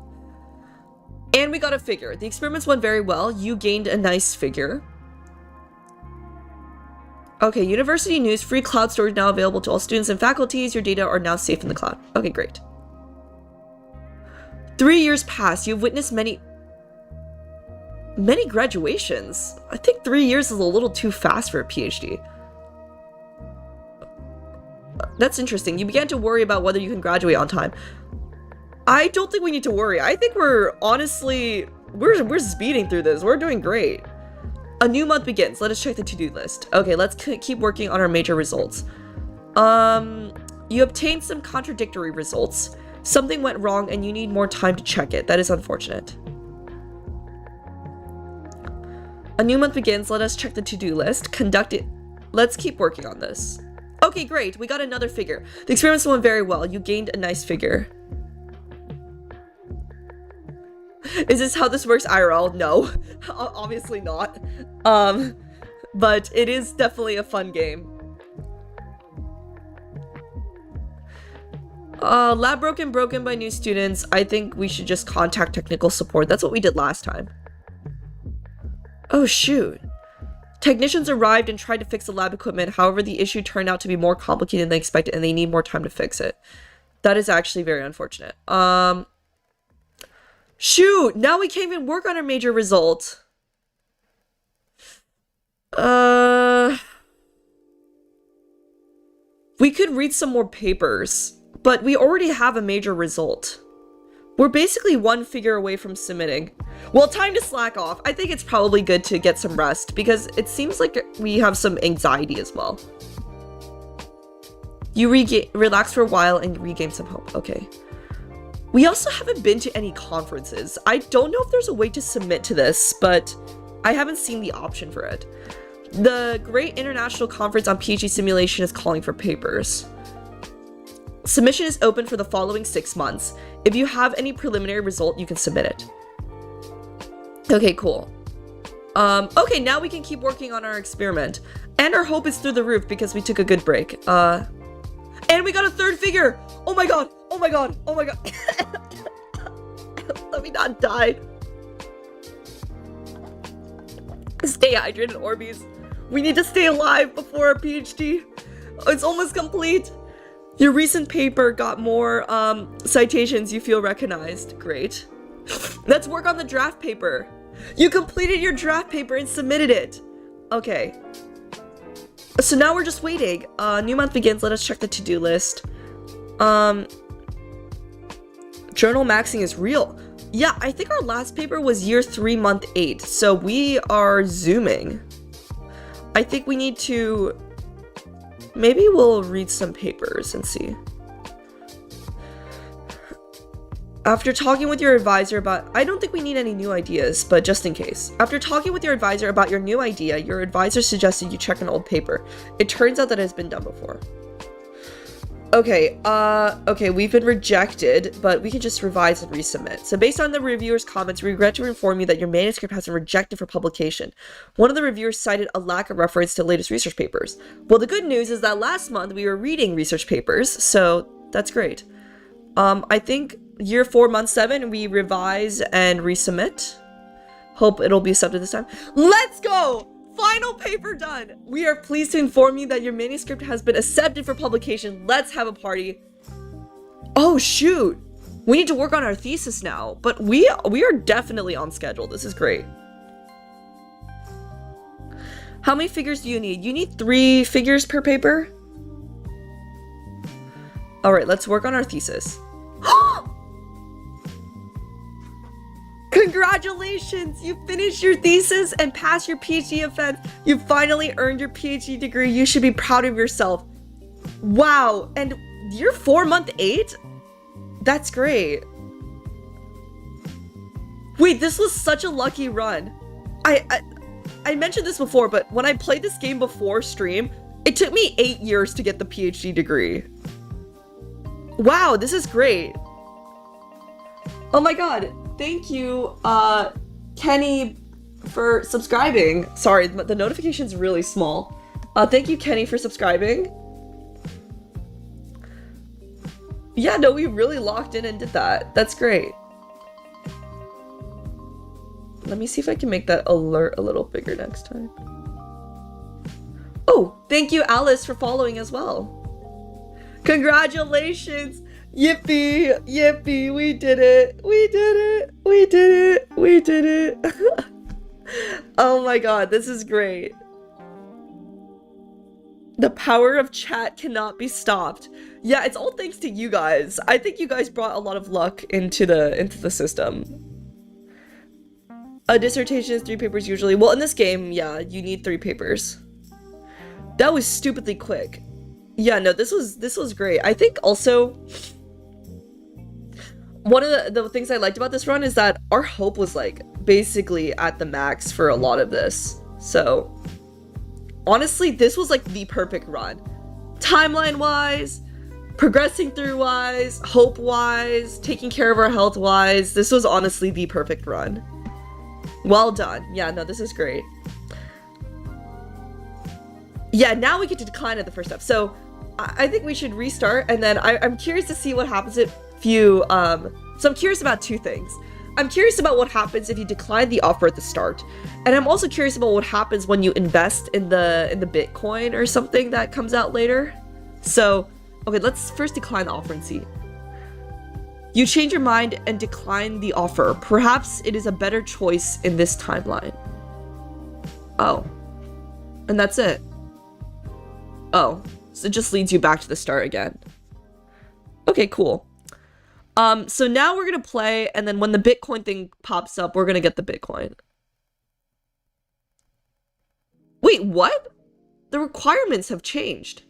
And we got a figure. The experiments went very well. You gained a nice figure. Okay, university news. Free cloud storage now available to all students and faculties. Your data are now safe in the cloud. Okay, great. 3 years pass. You've witnessed many graduations. I think 3 years is a little too fast for a PhD. That's interesting. You began to worry about whether you can graduate on time. I don't think we need to worry. I think we're honestly, we're speeding through this. We're doing great. A new month begins. Let us check the to-do list. Okay, let's keep working on our major results. You obtained some contradictory results. Something went wrong and you need more time to check it. That is unfortunate. A new month begins. Let us check the to-do list. Conduct it. Let's keep working on this. Okay, great. We got another figure. The experiments went very well. You gained a nice figure. Is this how this works IRL? No, obviously not. But it is definitely a fun game. Lab broken by new students. I think we should just contact technical support. That's what we did last time. Oh, shoot. Technicians arrived and tried to fix the lab equipment. However, the issue turned out to be more complicated than they expected, and they need more time to fix it. That is actually very unfortunate. Shoot! Now we can't even work on our major result. We could read some more papers, but we already have a major result. We're basically 1 figure away from submitting. Well, time to slack off. I think it's probably good to get some rest because it seems like we have some anxiety as well. You relax for a while and regain some hope. Okay. We also haven't been to any conferences. I don't know if there's a way to submit to this, but I haven't seen the option for it. The Great International Conference on PhD Simulation is calling for papers. Submission is open for the following 6 months. If you have any preliminary result, you can submit it. Okay, cool. Okay, now we can keep working on our experiment. And our hope is through the roof because we took a good break. And we got a 3rd figure! Oh my god! Oh my god! Oh my god! Let me not die. Stay hydrated, Orbeez. We need to stay alive before our PhD. It's almost complete. Your recent paper got more citations. You feel recognized. Great. Let's work on the draft paper. You completed your draft paper and submitted it. Okay. So now we're just waiting. New month begins. Let us check the to-do list. Journal maxing is real. Yeah, I think our last paper was year 3, month 8. So we are zooming. I think we need to... Maybe we'll read some papers and see. After talking with your advisor about... I don't think we need any new ideas, but just in case. After talking with your advisor about your new idea, your advisor suggested you check an old paper. It turns out that it has been done before. Okay, okay, we've been rejected, but we can just revise and resubmit. So based on the reviewer's comments, we regret to inform you that your manuscript has been rejected for publication. One of the reviewers cited a lack of reference to latest research papers. Well, the good news is that last month we were reading research papers, so that's great. I think year 4, month 7, we revise and resubmit. Hope it'll be accepted this time. Let's go! Final paper done! We are pleased to inform you that your manuscript has been accepted for publication. Let's have a party. Oh shoot! We need to work on our thesis now, but we are definitely on schedule. This is great. How many figures do you need? You need 3 figures per paper? Alright, let's work on our thesis. Congratulations! You finished your thesis and passed your PhD offense. You finally earned your PhD degree. You should be proud of yourself. Wow, and you're 4 month 8? That's great. Wait, this was such a lucky run. I mentioned this before, but when I played this game before stream, it took me 8 years to get the PhD degree. Wow, this is great. Oh my god. Thank you, Kenny, for subscribing. Sorry, the notification's really small. Thank you, Kenny, for subscribing. Yeah, no, we really locked in and did that. That's great. Let me see if I can make that alert a little bigger next time. Oh, thank you, Alice, for following as well. Congratulations! Yippee! Yippee! We did it! We did it! We did it! We did it! Oh my god, this is great. The power of chat cannot be stopped. Yeah, it's all thanks to you guys. I think you guys brought a lot of luck into the system. A dissertation is 3 papers usually. Well, in this game, yeah, you need 3 papers. That was stupidly quick. Yeah, no, this was great. I think also one of the things I liked about this run is that our hope was like basically at the max for a lot of this. So honestly, this was like the perfect run. Timeline wise, progressing through wise, hope wise, taking care of our health wise, this was honestly the perfect run. Well done. Yeah, no, this is great. Yeah, now we get to decline at the first step. So I think we should restart, and then I'm curious to see what happens if you, so I'm curious about 2 things. I'm curious about what happens if you decline the offer at the start, and I'm also curious about what happens when you invest in the Bitcoin or something that comes out later. So, okay, let's first decline the offer and see. You change your mind and decline the offer. Perhaps it is a better choice in this timeline. Oh, and that's it. Oh, so it just leads you back to the start again. Okay, cool. So now we're gonna play, and then when the Bitcoin thing pops up, we're gonna get the Bitcoin. Wait, what? The requirements have changed.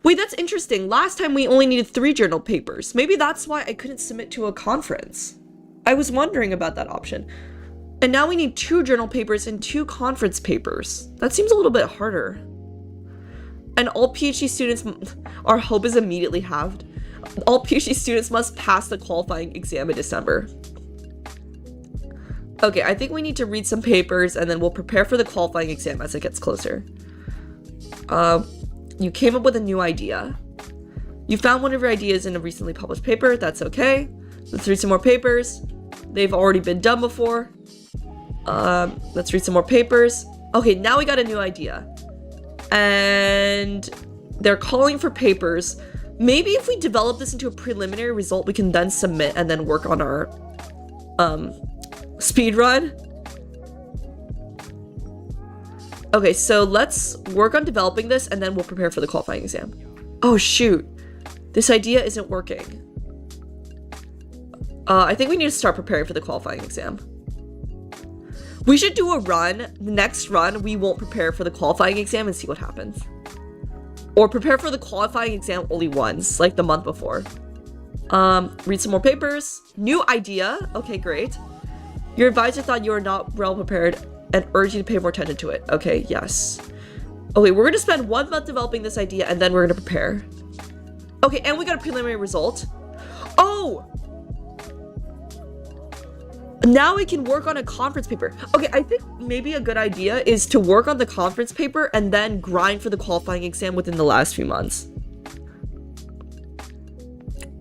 Wait, that's interesting. Last time we only needed 3 journal papers. Maybe that's why I couldn't submit to a conference. I was wondering about that option. And now we need 2 journal papers and 2 conference papers. That seems a little bit harder. And all PhD students, our hope is immediately halved. All PhD students must pass the qualifying exam in December. Okay, I think we need to read some papers and then we'll prepare for the qualifying exam as it gets closer. You came up with a new idea. You found one of your ideas in a recently published paper. That's okay. Let's read some more papers. They've already been done before. Let's read some more papers. Okay, now we got a new idea. And they're calling for papers. Maybe if we develop this into a preliminary result, we can then submit and then work on our speed run. Okay, so let's work on developing this and then we'll prepare for the qualifying exam. Oh shoot, this idea isn't working. I think we need to start preparing for the qualifying exam. We should do a run. The next run, we won't prepare for the qualifying exam and see what happens. Or prepare for the qualifying exam only once, like the month before. Read some more papers. New idea. Okay, great. Your advisor thought you were not well prepared and urged you to pay more attention to it. Okay, yes. Okay, we're gonna spend 1 month developing this idea and then we're gonna prepare. Okay, and we got a preliminary result. Oh! Now we can work on a conference paper. Okay, I think maybe a good idea is to work on the conference paper and then grind for the qualifying exam within the last few months.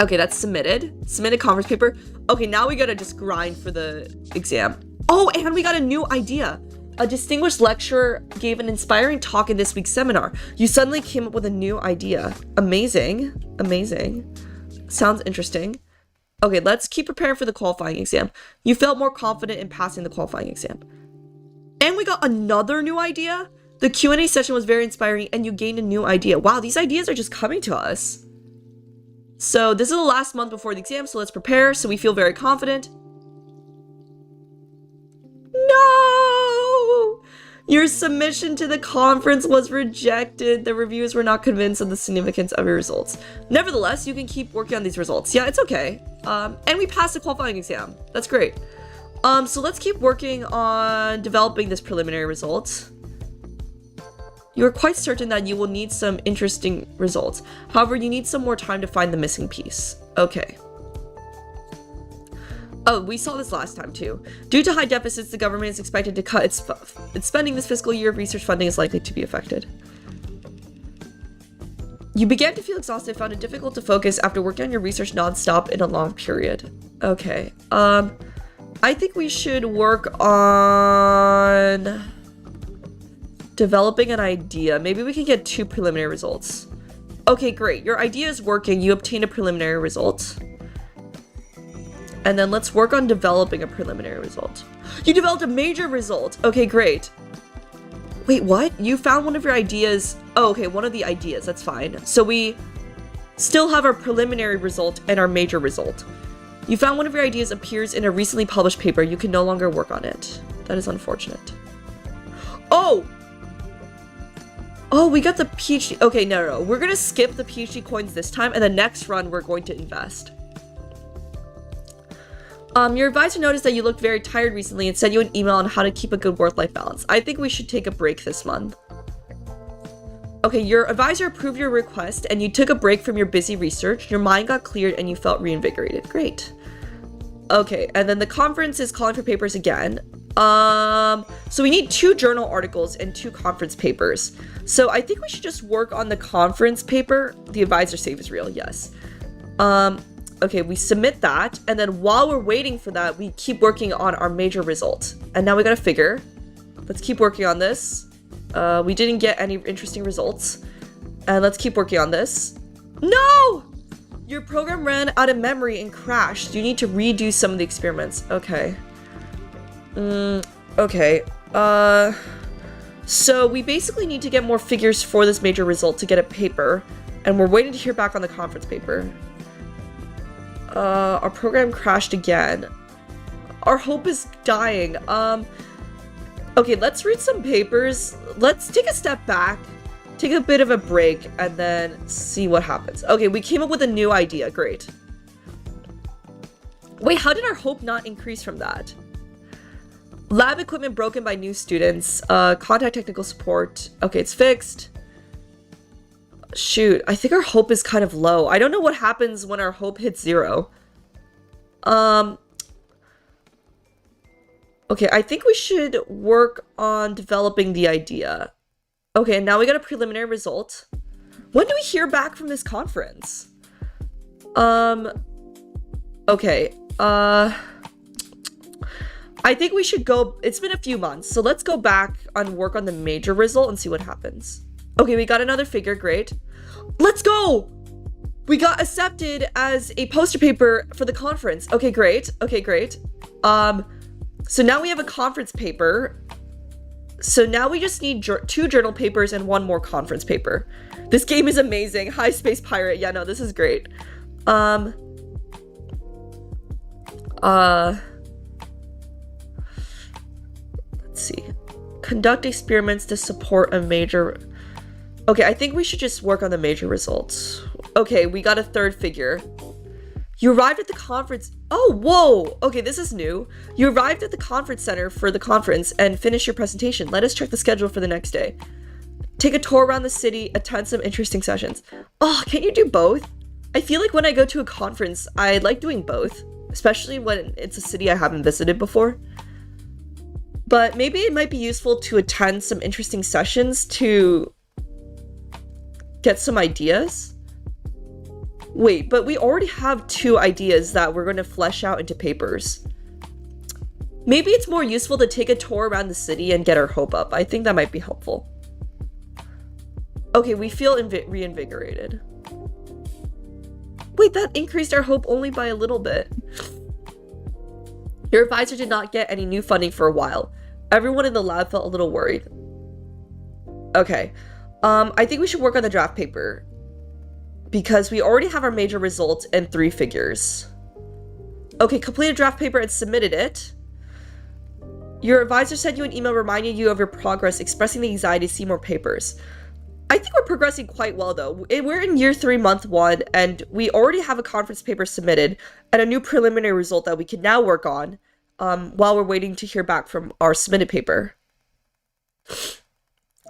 Okay, that's submitted. Submitted conference paper. Okay, now we gotta just grind for the exam. Oh, and we got a new idea. A distinguished lecturer gave an inspiring talk in this week's seminar. You suddenly came up with a new idea. Amazing. Amazing. Sounds interesting. Okay, let's keep preparing for the qualifying exam. You felt more confident in passing the qualifying exam. And we got another new idea. The Q&A session was very inspiring and you gained a new idea. Wow, these ideas are just coming to us. So this is the last month before the exam, so let's prepare so we feel very confident. No! Your submission to the conference was rejected. The reviewers were not convinced of the significance of your results. Nevertheless, you can keep working on these results. Yeah, it's okay. And we passed the qualifying exam. That's great. So let's keep working on developing this preliminary result. You are quite certain that you will need some interesting results. However, you need some more time to find the missing piece. Okay. Oh, we saw this last time too. Due to high deficits, the government is expected to cut its spending this fiscal year. Research funding is likely to be affected. You began to feel exhausted and found it difficult to focus after working on your research non-stop in a long period. Okay. I think we should work on developing an idea. Maybe we can get 2 preliminary results. Okay, great. Your idea is working. You obtained a preliminary result. And then let's work on developing a preliminary result. You developed a major result. Okay, great. Wait, what? You found one of your ideas. Oh, okay, one of the ideas. That's fine. So we still have our preliminary result and our major result. You found one of your ideas appears in a recently published paper. You can no longer work on it. That is unfortunate. Oh! Oh, we got the PhD. Okay, no. We're gonna skip the PhD coins this time, and the next run we're going to invest. Your advisor noticed that you looked very tired recently and sent you an email on how to keep a good work-life balance. I think we should take a break this month. Okay, your advisor approved your request and you took a break from your busy research. Your mind got cleared and you felt reinvigorated. Great. Okay, and then the conference is calling for papers again. So we need 2 journal articles and 2 conference papers. So I think we should just work on the conference paper. The advisor save is real, yes. Okay, we submit that, and then while we're waiting for that, we keep working on our major result. And now we got a figure. Let's keep working on this. We didn't get any interesting results. And let's keep working on this. No! Your program ran out of memory and crashed. You need to redo some of the experiments. Okay. Okay. So we basically need to get more figures for this major result to get a paper. And we're waiting to hear back on the conference paper. Our program crashed again. Our hope is dying. Okay, let's read some papers. Let's take a step back, take a bit of a break, and then see what happens. Okay, we came up with a new idea. Great. Wait, how did our hope not increase from that? Lab equipment broken by new students. Contact technical support. Okay, it's fixed. Shoot, I think our hope is kind of low. I don't know what happens when our hope hits 0. Okay, I think we should work on developing the idea. Okay, now we got a preliminary result. When do we hear back from this conference? Okay, I think we should go, it's been a few months, so let's go back and work on the major result and see what happens. Okay, we got another figure, great. Let's go! We got accepted as a poster paper for the conference. Okay, great. Okay, great. So now we have a conference paper. So now we just need 2 journal papers and 1 more conference paper. This game is amazing. High Space Pirate. Yeah, no, this is great. Let's see. Conduct experiments to support a major... Okay, I think we should just work on the major results. Okay, we got a 3rd figure. You arrived at the conference. Oh, whoa. Okay, this is new. You arrived at the conference center for the conference and finished your presentation. Let us check the schedule for the next day. Take a tour around the city, attend some interesting sessions. Oh, can't you do both? I feel like when I go to a conference, I like doing both, especially when it's a city I haven't visited before. But maybe it might be useful to attend some interesting sessions to get some ideas. Wait, but we already have 2 ideas that we're going to flesh out into papers. Maybe it's more useful to take a tour around the city and get our hope up. I think that might be helpful. Okay, we feel reinvigorated. Wait, that increased our hope only by a little bit. Your advisor did not get any new funding for a while. Everyone in the lab felt a little worried. Okay. I think we should work on the draft paper. Because we already have our major results and 3 figures. Okay, completed draft paper and submitted it. Your advisor sent you an email reminding you of your progress, expressing the anxiety to see more papers. I think we're progressing quite well though. We're in year 3, month 1, and we already have a conference paper submitted and a new preliminary result that we can now work on while we're waiting to hear back from our submitted paper.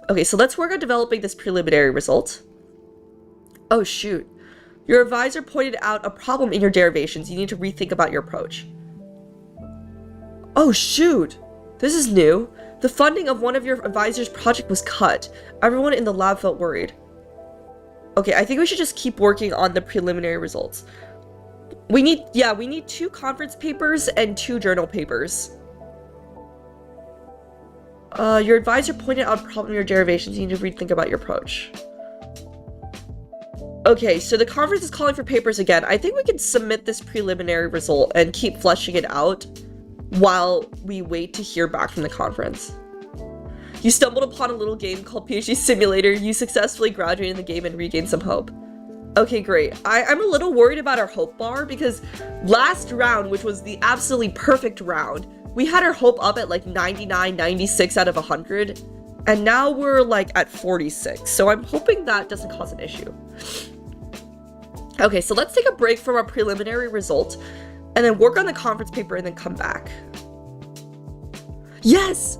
Okay, so let's work on developing this preliminary result. Oh shoot. Your advisor pointed out a problem in your derivations. You need to rethink about your approach. Oh shoot. This is new. The funding of one of your advisor's project was cut. Everyone in the lab felt worried. Okay, I think we should just keep working on the preliminary results. We need 2 conference papers and 2 journal papers. Your advisor pointed out a problem in your derivations. You need to rethink about your approach. Okay, so the conference is calling for papers again. I think we can submit this preliminary result and keep fleshing it out while we wait to hear back from the conference. You stumbled upon a little game called PhD Simulator. You successfully graduated in the game and regained some hope. Okay, great. I'm a little worried about our hope bar because last round, which was the absolutely perfect round, we had our hope up at like 99, 96 out of 100, and now we're like at 46. So I'm hoping that doesn't cause an issue. Okay, so let's take a break from our preliminary result and then work on the conference paper and then come back. Yes!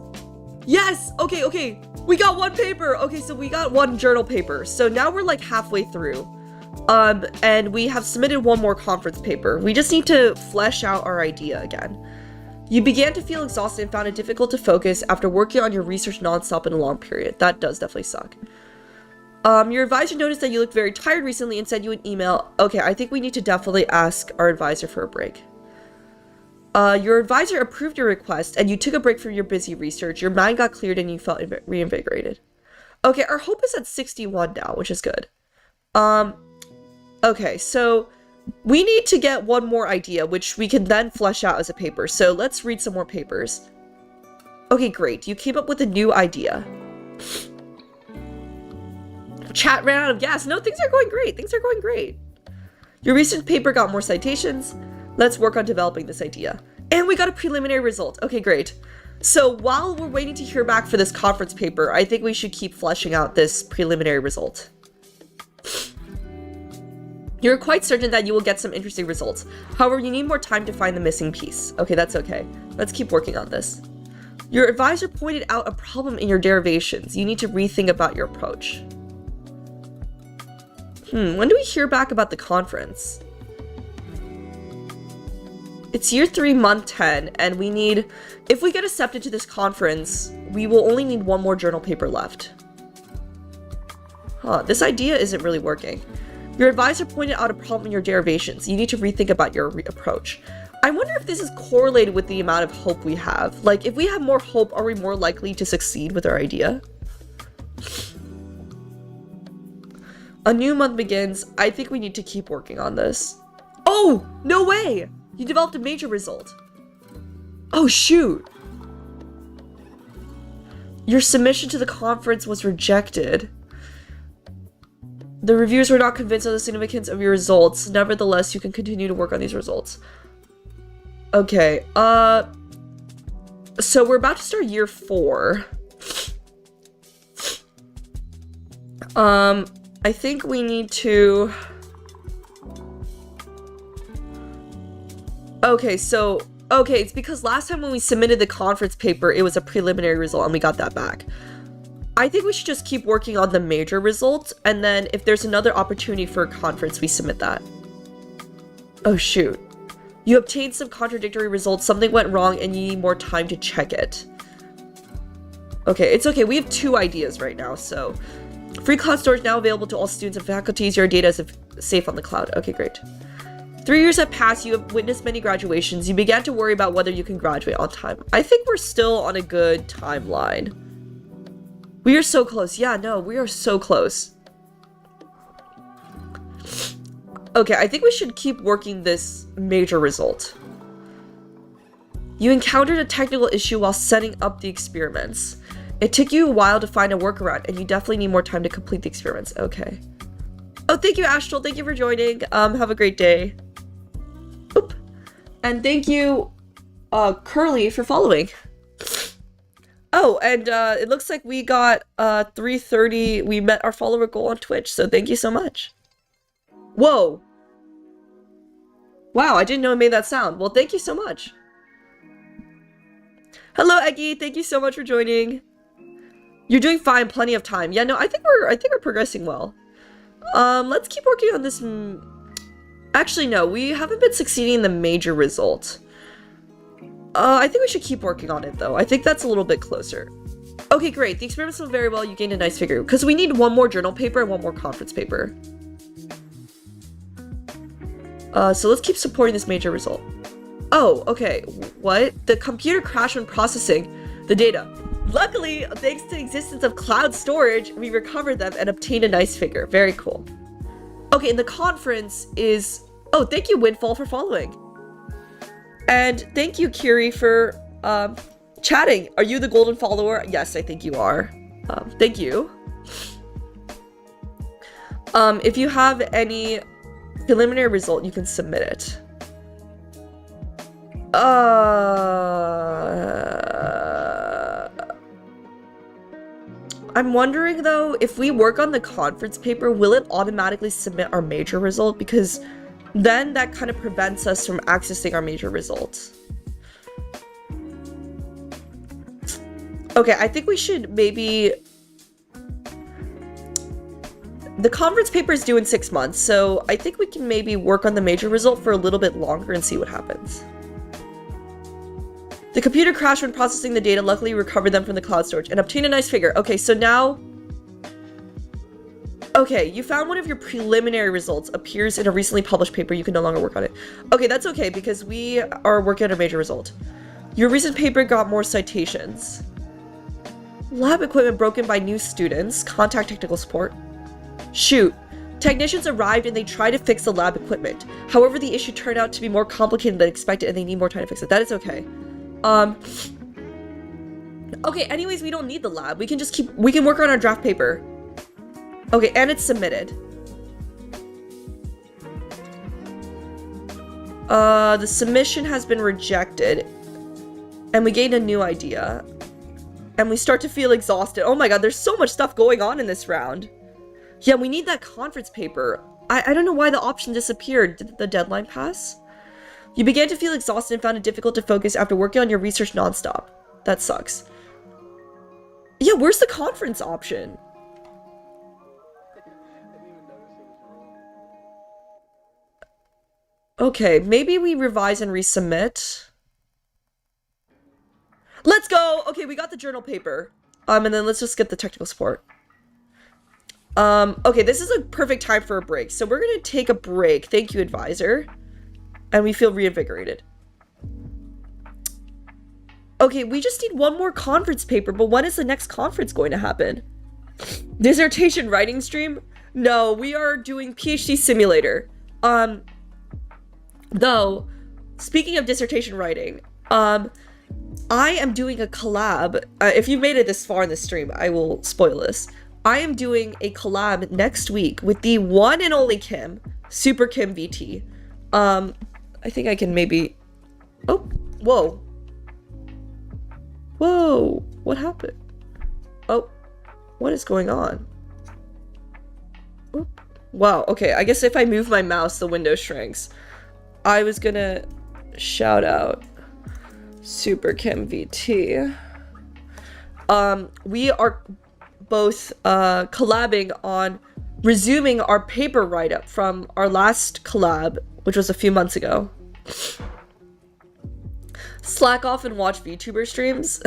Yes! Okay. We got 1 paper! Okay, so we got 1 journal paper. So now we're like halfway through. And we have submitted 1 more conference paper. We just need to flesh out our idea again. You began to feel exhausted and found it difficult to focus after working on your research nonstop in a long period. That does definitely suck. Your advisor noticed that you looked very tired recently and sent you an email. Okay, I think we need to definitely ask our advisor for a break. Your advisor approved your request and you took a break from your busy research. Your mind got cleared and you felt reinvigorated. Okay, our hope is at 61 now, which is good. Okay, so we need to get 1 more idea, which we can then flesh out as a paper. So let's read some more papers. Okay, great. You came up with a new idea. Chat ran out of gas. No, things are going great. Things are going great. Your recent paper got more citations. Let's work on developing this idea. And we got a preliminary result. Okay, great. So while we're waiting to hear back for this conference paper, I think we should keep fleshing out this preliminary result. You're quite certain that you will get some interesting results. However, you need more time to find the missing piece. Okay, that's okay. Let's keep working on this. Your advisor pointed out a problem in your derivations. You need to rethink about your approach. When do we hear back about the conference? It's year 3, month 10, and we need... If we get accepted to this conference, we will only need 1 more journal paper left. This idea isn't really working. Your advisor pointed out a problem in your derivations. You need to rethink about your approach. I wonder if this is correlated with the amount of hope we have. Like, if we have more hope, are we more likely to succeed with our idea? A new month begins. I think we need to keep working on this. Oh, no way! You developed a major result. Oh, shoot. Your submission to the conference was rejected. The reviewers were not convinced of the significance of your results. Nevertheless, you can continue to work on these results. Okay, so we're about to start year 4. I think we need to... Okay, it's because last time when we submitted the conference paper, it was a preliminary result and we got that back. I think we should just keep working on the major results, and then if there's another opportunity for a conference, we submit that. Oh shoot. You obtained some contradictory results. Something went wrong and you need more time to check it. Okay, it's okay. We have 2 ideas right now, so. Free cloud storage now available to all students and faculties. Your data is safe on the cloud. Okay, great. 3 years have passed. You have witnessed many graduations. You began to worry about whether you can graduate on time. I think we're still on a good timeline. We are so close. Yeah, no, we are so close. Okay, I think we should keep working this major result. You encountered a technical issue while setting up the experiments. It took you a while to find a workaround, and you definitely need more time to complete the experiments. Okay. Oh, thank you, Astral. Thank you for joining. Have a great day. Oop. And thank you, Curly, for following. Oh, and it looks like we got 330. We met our follower goal on Twitch, so thank you so much. Whoa. Wow, I didn't know it made that sound. Well, thank you so much. Hello, Eggy. Thank you so much for joining. You're doing fine. Plenty of time. Yeah, no, I think we're progressing well. Let's keep working on this. Actually, no, we haven't been succeeding in the major result. I think we should keep working on it, though. I think that's a little bit closer. Okay, great. The experiments went very well. You gained a nice figure. Because we need 1 more journal paper and 1 more conference paper. So let's keep supporting this major result. Oh, okay. What? The computer crashed when processing the data. Luckily, thanks to the existence of cloud storage, we recovered them and obtained a nice figure. Very cool. Okay, and the conference is... Oh, thank you, Windfall, for following. And thank you, Kiri, for chatting. Are you the golden follower? Yes, I think you are. Thank you. If you have any preliminary result, you can submit it. I'm wondering, though, if we work on the conference paper, will it automatically submit our major result? Because then that kind of prevents us from accessing our major results. Okay, I think we should maybe... The conference paper is due in 6 months, so I think we can maybe work on the major result for a little bit longer and see what happens. The computer crashed when processing the data. Luckily, recovered them from the cloud storage and obtained a nice figure. Okay, so now... Okay, you found one of your preliminary results. Appears in a recently published paper. You can no longer work on it. Okay, that's okay, because we are working on a major result. Your recent paper got more citations. Lab equipment broken by new students. Contact technical support. Shoot. Technicians arrived and they tried to fix the lab equipment. However, the issue turned out to be more complicated than expected and they need more time to fix it. That is okay. Okay, anyways, we don't need the lab. We can just we can work on our draft paper. Okay, and it's submitted. The submission has been rejected. And we gained a new idea. And we start to feel exhausted. Oh my god, there's so much stuff going on in this round. Yeah, we need that conference paper. I don't know why the option disappeared. Did the deadline pass? You began to feel exhausted and found it difficult to focus after working on your research nonstop. That sucks. Yeah, where's the conference option? Okay, maybe we revise and resubmit. Let's go! Okay, we got the journal paper. And then let's just get the technical support. Okay, this is a perfect time for a break. So we're gonna take a break. Thank you, advisor. And we feel reinvigorated. Okay, we just need 1 more conference paper, but when is the next conference going to happen? Dissertation writing stream? No, we are doing PhD simulator. Though, speaking of dissertation writing, I am doing a collab. If you've made it this far in the stream, I will spoil this. I am doing a collab next week with the one and only Kim, Super Kim VT. I think I can maybe... Oh, whoa. Whoa, what happened? Oh, what is going on? Oop. Wow, okay, I guess if I move my mouse, the window shrinks. I was gonna shout out Super Kim VT. We are both collabing on resuming our paper write-up from our last collab which was a few months ago. Slack off and watch VTuber streams.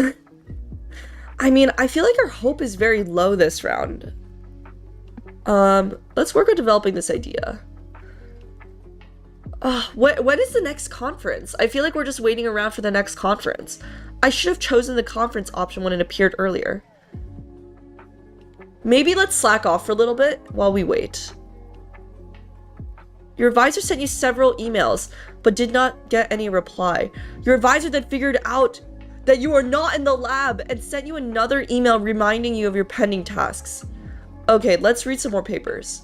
I mean, I feel like our hope is very low this round. Let's work on developing this idea. When is the next conference? I feel like we're just waiting around for the next conference. I should have chosen the conference option when it appeared earlier. Maybe let's slack off for a little bit while we wait. Your advisor sent you several emails, but did not get any reply. Your advisor then figured out that you are not in the lab and sent you another email reminding you of your pending tasks. Okay, let's read some more papers.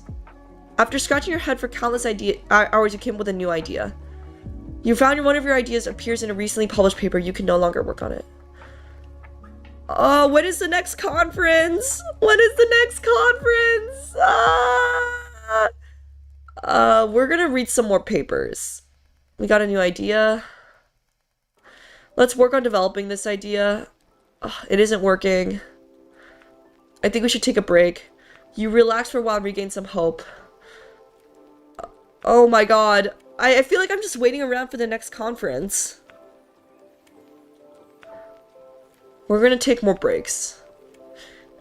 After scratching your head for countless hours, you came up with a new idea. You found one of your ideas appears in a recently published paper. You can no longer work on it. Oh, when is the next conference? When is the next conference? We're gonna read some more papers. We got a new idea. Let's work on developing this idea. It isn't working. I think we should take a break. You relax for a while and regain some hope. Oh my god. I feel like I'm just waiting around for the next conference. We're gonna take more breaks.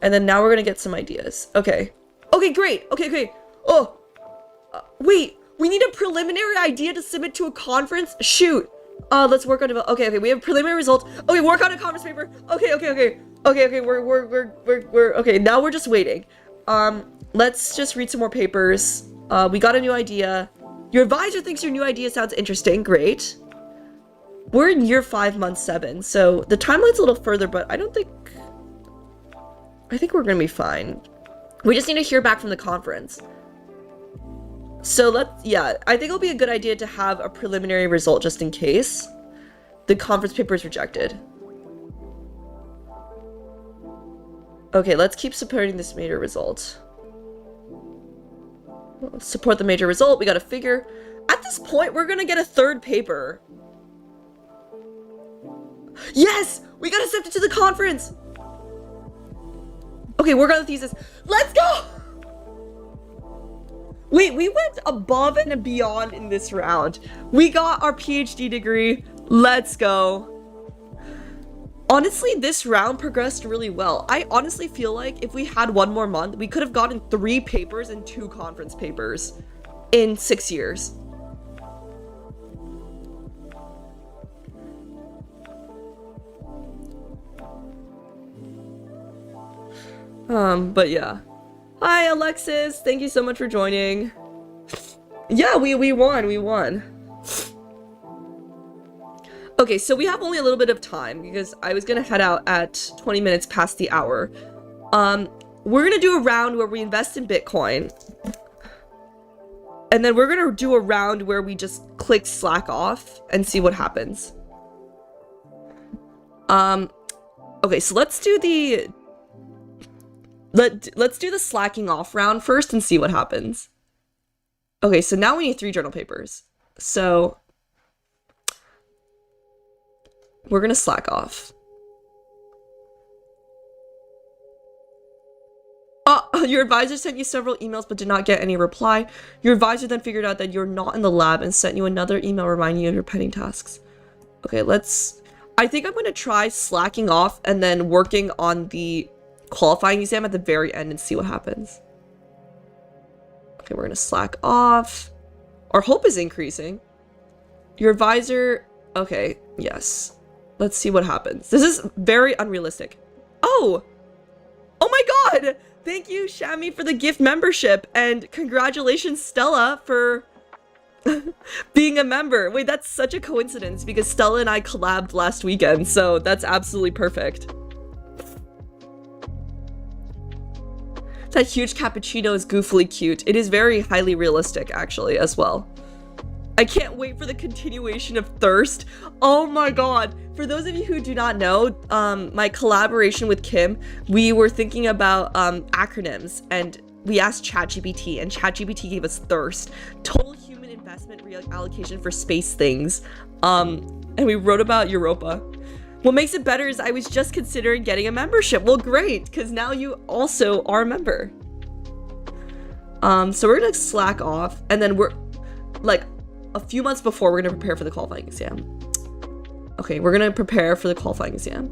And then now we're gonna get some ideas. Okay. Okay, great. Okay. Oh. Wait. We need a preliminary idea to submit to a conference? Shoot. Let's work on it. Okay. We have preliminary results. Okay, work on a conference paper. Okay. We're okay. Now we're just waiting. Let's just read some more papers. We got a new idea. Your advisor thinks your new idea sounds interesting. Great. We're in year 5, month 7, so the timeline's a little further, but I think we're gonna be fine. We just need to hear back from the conference. So I think it'll be a good idea to have a preliminary result just in case the conference paper is rejected. Okay, let's keep supporting this major result. Support the major result. We got a figure. At this point, we're gonna get a 3rd paper. Yes! We got accepted to the conference! Okay, work on the thesis. Let's go! Wait, we went above and beyond in this round. We got our PhD degree. Let's go. Honestly, this round progressed really well. I honestly feel like if we had one more month, we could have gotten 3 papers and 2 conference papers in 6 years. But yeah. Hi, Alexis. Thank you so much for joining. Yeah, we won. Okay, so we have only a little bit of time because I was gonna head out at 20 minutes past the hour. We're gonna do a round where we invest in Bitcoin. And then we're gonna do a round where we just click slack off and see what happens. Okay, so let's do the slacking off round first and see what happens. Okay, so now we need 3 journal papers. So we're gonna slack off. Your advisor sent you several emails but did not get any reply. Your advisor then figured out that you're not in the lab and sent you another email reminding you of your pending tasks. Okay, I think I'm gonna try slacking off and then working on the qualifying exam at the very end and see what happens. Okay, we're gonna slack off. Our hope is increasing. Your advisor, okay, yes. Let's see what happens. This is very unrealistic. Oh my god! Thank you, Shami, for the gift membership, and congratulations, Stella, for being a member. Wait, that's such a coincidence because Stella and I collabed last weekend, so that's absolutely perfect. That huge cappuccino is goofily cute. It is very highly realistic, actually, as well. I can't wait for the continuation of Thirst. Oh my god. For those of you who do not know, my collaboration with Kim, we were thinking about acronyms, and we asked ChatGPT, and ChatGPT gave us Thirst. Total Human Investment Reallocation for Space Things. And we wrote about Europa. What makes it better is I was just considering getting a membership. Well, great, because now you also are a member. So we're gonna slack off, and then we're like, a few months before we're gonna prepare for the qualifying exam. Okay, we're gonna prepare for the qualifying exam.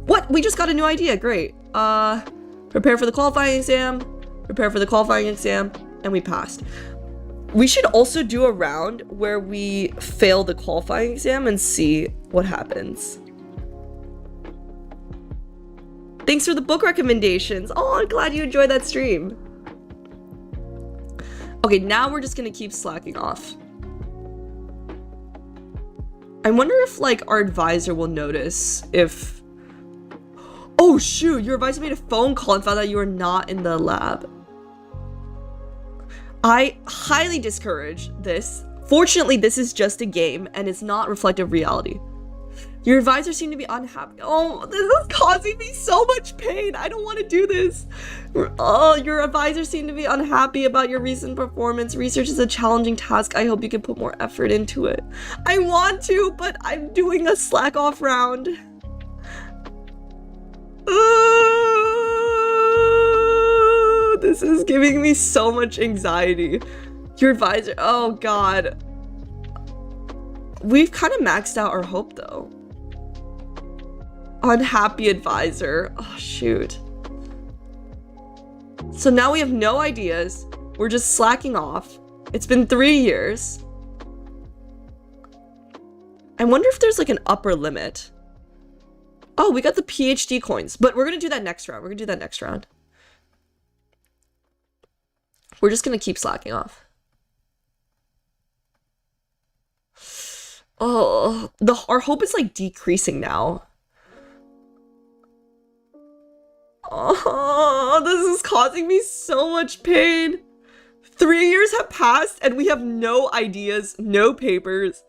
What? We just got a new idea, great. Prepare for the qualifying exam, prepare for the qualifying exam, and we passed. We should also do a round where we fail the qualifying exam and see what happens. Thanks for the book recommendations. Oh, I'm glad you enjoyed that stream. Okay, now we're just gonna keep slacking off. I wonder if like our advisor will notice if... Oh shoot, your advisor made a phone call and found out you were not in the lab. I highly discourage this. Fortunately, this is just a game and it's not reflective reality. Your advisor seemed to be unhappy. Oh, this is causing me so much pain. I don't want to do this. Oh, your advisor seemed to be unhappy about your recent performance. Research is a challenging task. I hope you can put more effort into it. I want to, but I'm doing a slack off round. This is giving me so much anxiety. Your advisor, oh god. We've kind of maxed out our hope though. Unhappy advisor. Oh shoot. So now we have no ideas. We're just slacking off. It's been 3 years. I wonder if there's like an upper limit. Oh, we got the PhD coins, but we're gonna do that next round. We're gonna do that next round. We're just gonna keep slacking off. Oh, our hope is like decreasing now. Oh, this is causing me so much pain. 3 years have passed and we have no ideas, no papers.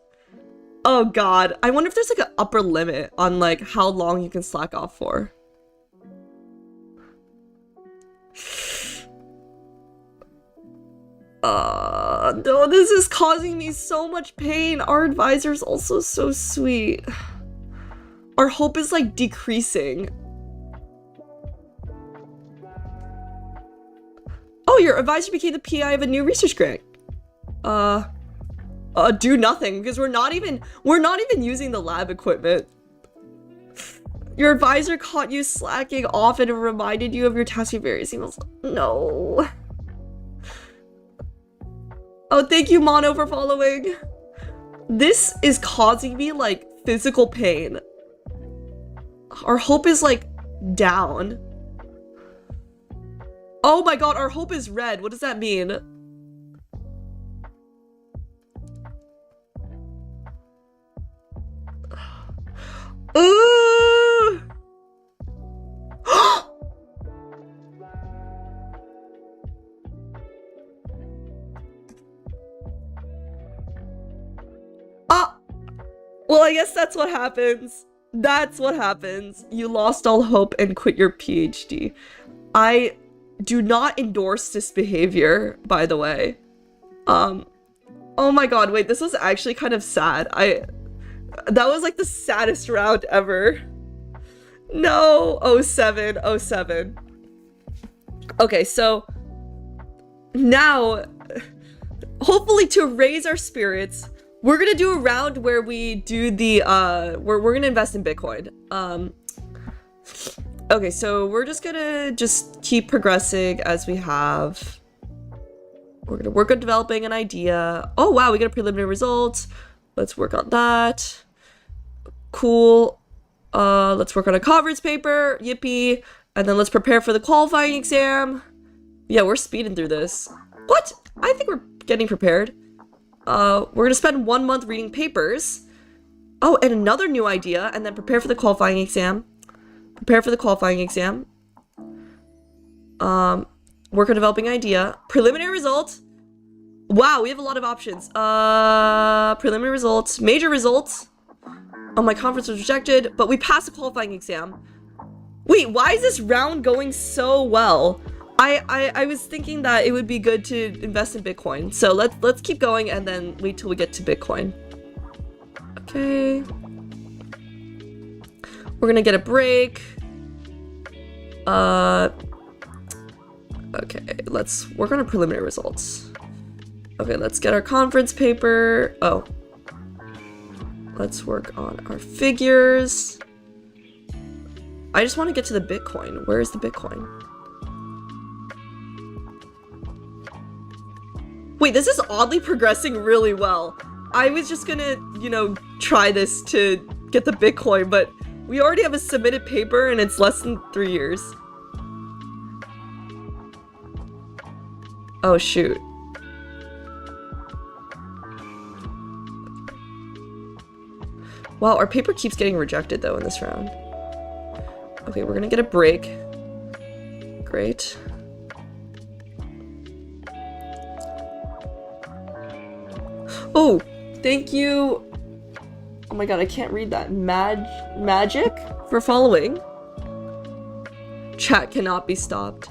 Oh god, I wonder if there's like an upper limit on like how long you can slack off for. No, this is causing me so much pain. Our advisor's also so sweet. Our hope is like decreasing. Oh, your advisor became the PI of a new research grant. Do nothing because we're not even using the lab equipment. Your advisor caught you slacking off and reminded you of your task with various emails. No. Oh, thank you, Mono, for following. This is causing me like physical pain. Our hope is like down. Oh my god, our hope is red. What does that mean? Well, I guess that's what happens. That's what happens. You lost all hope and quit your PhD. I do not endorse this behavior, by the way. Oh my god, wait, this was actually kind of sad. That was like the saddest round ever. No, 07, 07. Okay, so now, hopefully to raise our spirits, we're gonna do a round where we do the, we're gonna invest in Bitcoin. Okay, so we're just gonna keep progressing as we have. We're gonna work on developing an idea. Oh wow, we got a preliminary result. Let's work on that. Cool. Let's work on a conference paper. Yippee. And then let's prepare for the qualifying exam. Yeah, we're speeding through this. What? I think we're getting prepared. We're gonna spend 1 month reading papers. Oh, and another new idea, and then prepare for the qualifying exam. Prepare for the qualifying exam. Work on developing idea. Preliminary result. Wow, we have a lot of options. Preliminary results. Major results. Oh, my conference was rejected, but we passed the qualifying exam. Wait, why is this round going so well? I was thinking that it would be good to invest in Bitcoin. So let's keep going and then wait till we get to Bitcoin. Okay. We're gonna get a break. Okay, let's work on our preliminary results. Okay, let's get our conference paper. Oh. Let's work on our figures. I just want to get to the Bitcoin. Where is the Bitcoin? Wait, this is oddly progressing really well. I was just gonna, you know, try this to get the Bitcoin, but we already have a submitted paper and it's less than 3 years. Oh, shoot. Wow, our paper keeps getting rejected though in this round. Okay, we're gonna get a break. Great. Oh, thank you. Oh my god, I can't read that. Magic for following. Chat cannot be stopped.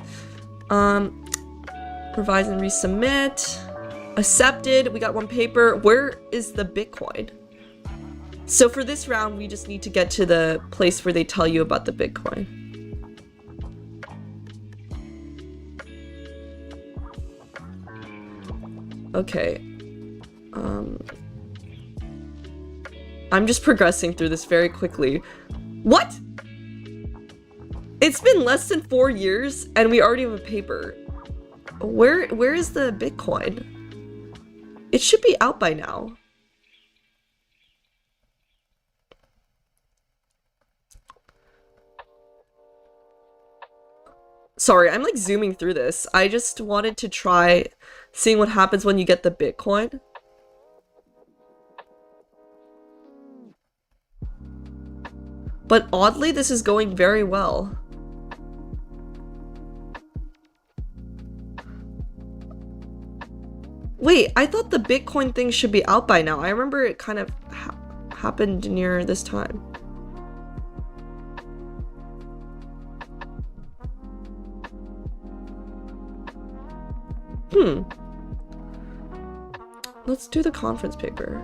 Revise and resubmit. Accepted. We got one paper. Where is the Bitcoin? So for this round, we just need to get to the place where they tell you about the Bitcoin. Okay. I'm just progressing through this very quickly. What? It's been less than 4 years and we already have a paper. Where is the Bitcoin? It should be out by now. Sorry, I'm like zooming through this. I just wanted to try seeing what happens when you get the Bitcoin. But oddly, this is going very well. Wait, I thought the Bitcoin thing should be out by now. I remember it kind of happened near this time. Let's do the conference paper.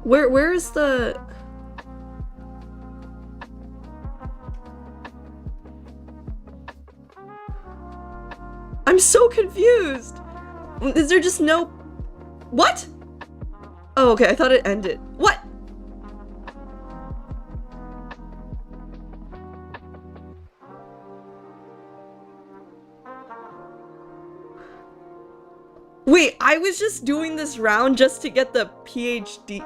Where is the... I'm so confused! Is there just no... What? Oh, okay, I thought it ended. What? Wait, I was just doing this round just to get the PhD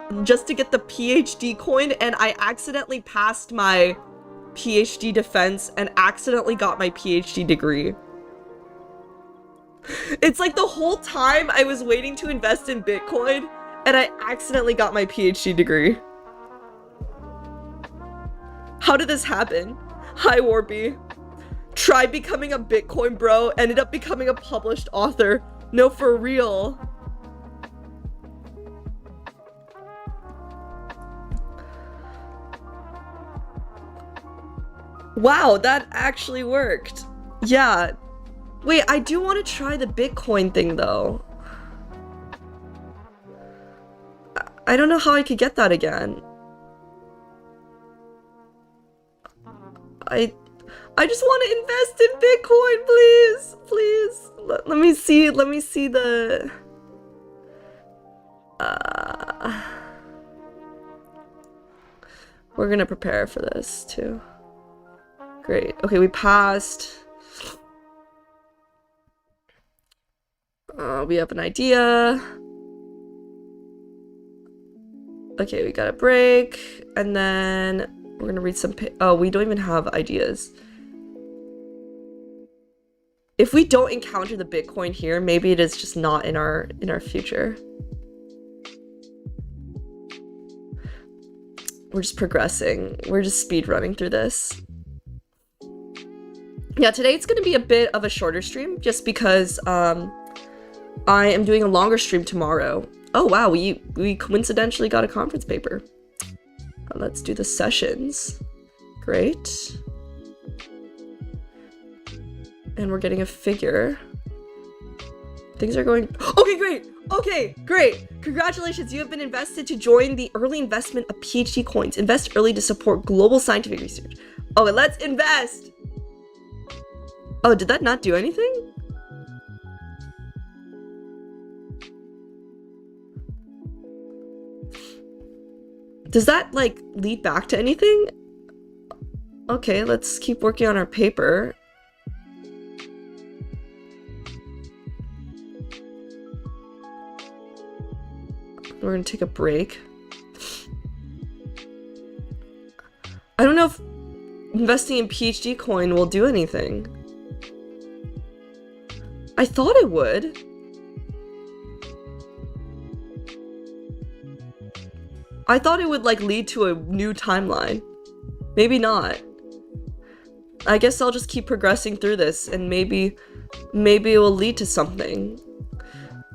coin, and I accidentally passed my PhD defense and accidentally got my PhD degree. It's like the whole time I was waiting to invest in Bitcoin, and I accidentally got my PhD degree. How did this happen? Hi, Orbeez. Tried becoming a Bitcoin bro, ended up becoming a published author. No, for real. Wow, that actually worked. Yeah. Wait, I do want to try the Bitcoin thing though. I don't know how I could get that again. I just want to invest in Bitcoin, please. Please. Let me see the... We're gonna prepare for this too. Great. Okay, we passed. We have an idea. Okay, we got a break. And then we're gonna read some... Oh, we don't even have ideas. If we don't encounter the Bitcoin here, maybe it is just not in our future. We're just progressing. We're just speed running through this. Yeah, today it's gonna be a bit of a shorter stream just because I am doing a longer stream tomorrow. Oh wow, we coincidentally got a conference paper. Let's do the sessions. Great. And we're getting a figure. Things are going... Okay, great! Okay, great! Congratulations, you have been invested to join the early investment of PhD coins. Invest early to support global scientific research. Okay, let's invest! Oh, did that not do anything? Does that, like, lead back to anything? Okay, let's keep working on our paper. We're gonna take a break. I don't know if investing in PhD coin will do anything. I thought it would. I thought it would, like, lead to a new timeline. Maybe not. I guess I'll just keep progressing through this and maybe it will lead to something.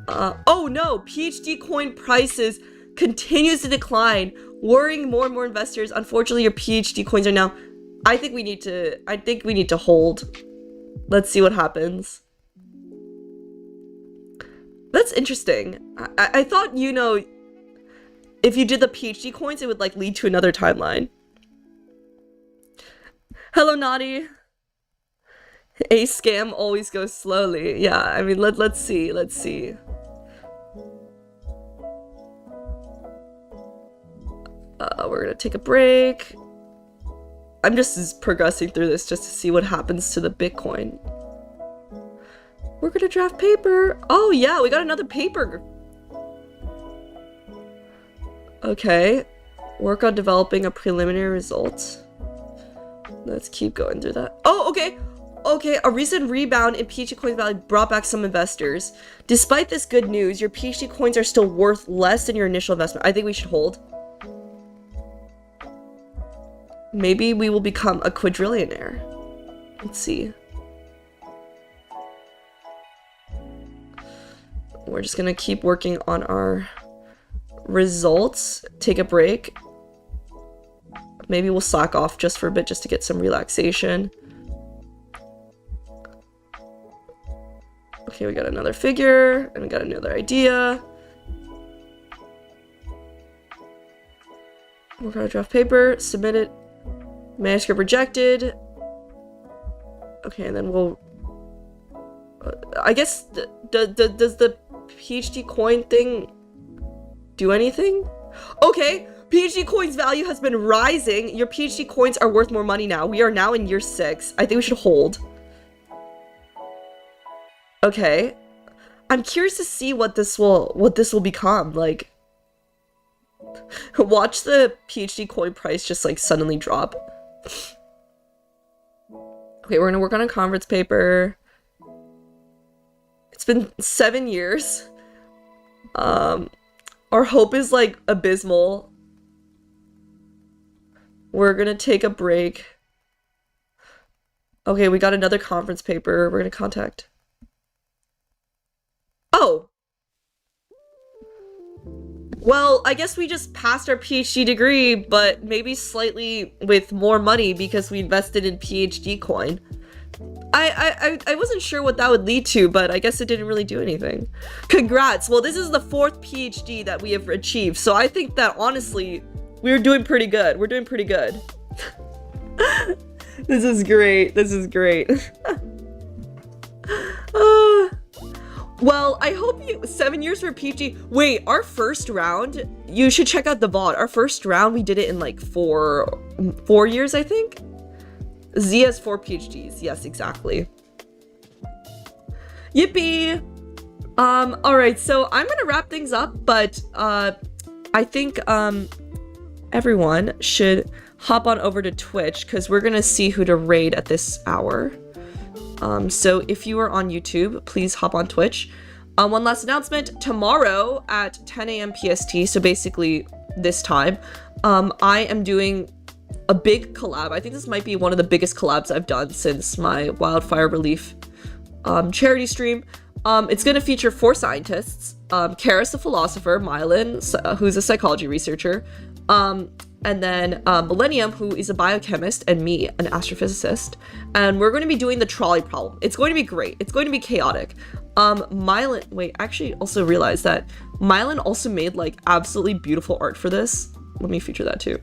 Oh no! PhD coin prices continues to decline, worrying more and more investors. Unfortunately, your PhD coins are now... I think we need to hold. Let's see what happens. That's interesting. I thought, you know, if you did the PhD coins, it would, like, lead to another timeline. Hello, Naughty. A scam always goes slowly. Yeah, I mean, let's see. We're gonna take a break. I'm just progressing through this just to see what happens to the Bitcoin. We're gonna draft paper. Oh yeah, we got another paper. Okay. Work on developing a preliminary result. Let's keep going through that. Oh, okay. Okay, a recent rebound in PhD coins value brought back some investors. Despite this good news, your PhD coins are still worth less than your initial investment. I think we should hold. Maybe we will become a quadrillionaire. Let's see. We're just gonna keep working on our results. Take a break. Maybe we'll slack off just for a bit just to get some relaxation. Okay, we got another figure, and we got another idea. We're gonna draft paper, submit it. Manuscript rejected. Okay, and then we'll... I guess, does the PhD coin thing do anything? Okay, PhD coins value has been rising. Your PhD coins are worth more money now. We are now in year 6. I think we should hold. Okay. I'm curious to see what this will become. Like, watch the PhD coin price just, like, suddenly drop. Okay, we're gonna work on a conference paper. It's been 7 years. Our hope is, like, abysmal. We're gonna take a break. Okay, we got another conference paper. We're gonna contact. Oh! Well, I guess we just passed our PhD degree, but maybe slightly with more money because we invested in PhD coin. I wasn't sure what that would lead to, but I guess it didn't really do anything. Congrats! Well, this is the 4th PhD that we have achieved, so I think that, honestly, we're doing pretty good. We're doing pretty good. This is great. This is great. Well, I hope you... 7 years for PhD. Wait, our first round... You should check out the VOD. Our first round, we did it in, like, 4 years, I think? Z has 4 PhDs. Yes, exactly. Yippee! Alright, so I'm gonna wrap things up, but, I think, everyone should hop on over to Twitch, because we're gonna see who to raid at this hour. So if you are on YouTube, please hop on Twitch. One last announcement, tomorrow at 10 a.m. PST, so basically this time, I am doing a big collab. I think this might be one of the biggest collabs I've done since my wildfire relief charity stream. It's going to feature 4 scientists, Karis the philosopher, Mylan, who's a psychology researcher, and then Millennium, who is a biochemist, and me, an astrophysicist. And we're going to be doing the trolley problem. It's going to be great. It's going to be chaotic. Mylan, wait, I actually also realized that Mylan also made, like, absolutely beautiful art for this. Let me feature that too.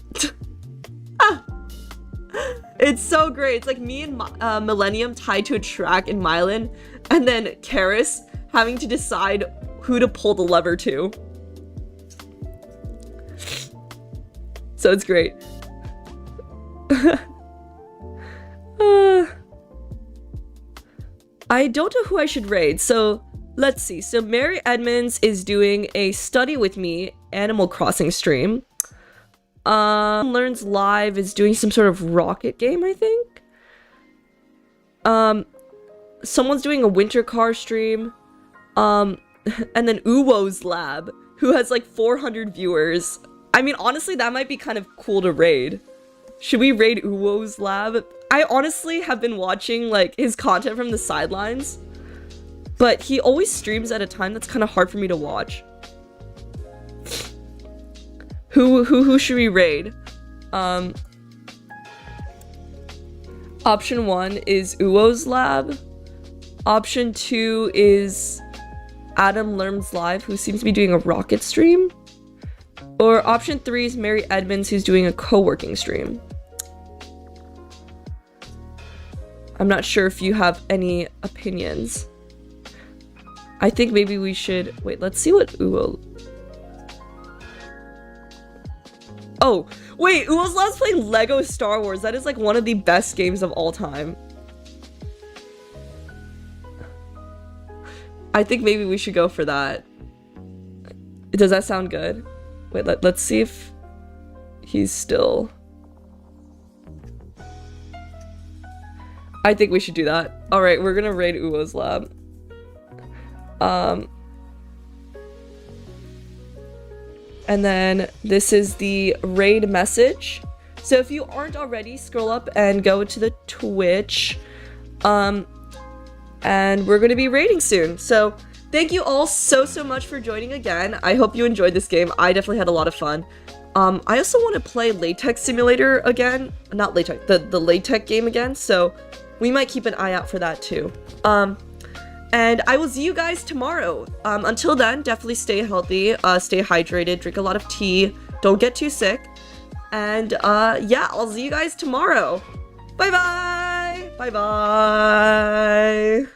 It's so great. It's like me and Millennium tied to a track in Milan, and then Karis having to decide who to pull the lever to. So it's great. I don't know who I should raid, so let's see. So Mary Edmonds is doing a study with me Animal Crossing stream. Learns Live is doing some sort of rocket game, I think. Someone's doing a winter car stream. And then Uwo's Lab, who has like 400 viewers. I mean, honestly, that might be kind of cool to raid. Should we raid Uwo's Lab? I honestly have been watching like his content from the sidelines, but he always streams at a time that's kind of hard for me to watch. Who should we raid? Option 1 is Uwo's Lab. Option 2 is Adam Lerm's Live, who seems to be doing a rocket stream. Or option 3 is Mary Edmonds, who's doing a co-working stream. I'm not sure if you have any opinions. I think maybe we should... Wait, let's see what Uwo... Oh, wait, Uwo's Lab's playing Lego Star Wars. That is like one of the best games of all time. I think maybe we should go for that. Does that sound good? Wait, let's see if he's still... I think we should do that. Alright, we're gonna raid Uwo's Lab. And then this is the raid message. So if you aren't already, scroll up and go to the Twitch. And we're gonna be raiding soon. So thank you all so much for joining again. I hope you enjoyed this game. I definitely had a lot of fun. I also want to play Latex Simulator again. Not Latex, the Latex game again. So we might keep an eye out for that too. And I will see you guys tomorrow. Until then, definitely stay healthy, stay hydrated, drink a lot of tea, don't get too sick. And yeah, I'll see you guys tomorrow. Bye bye! Bye bye!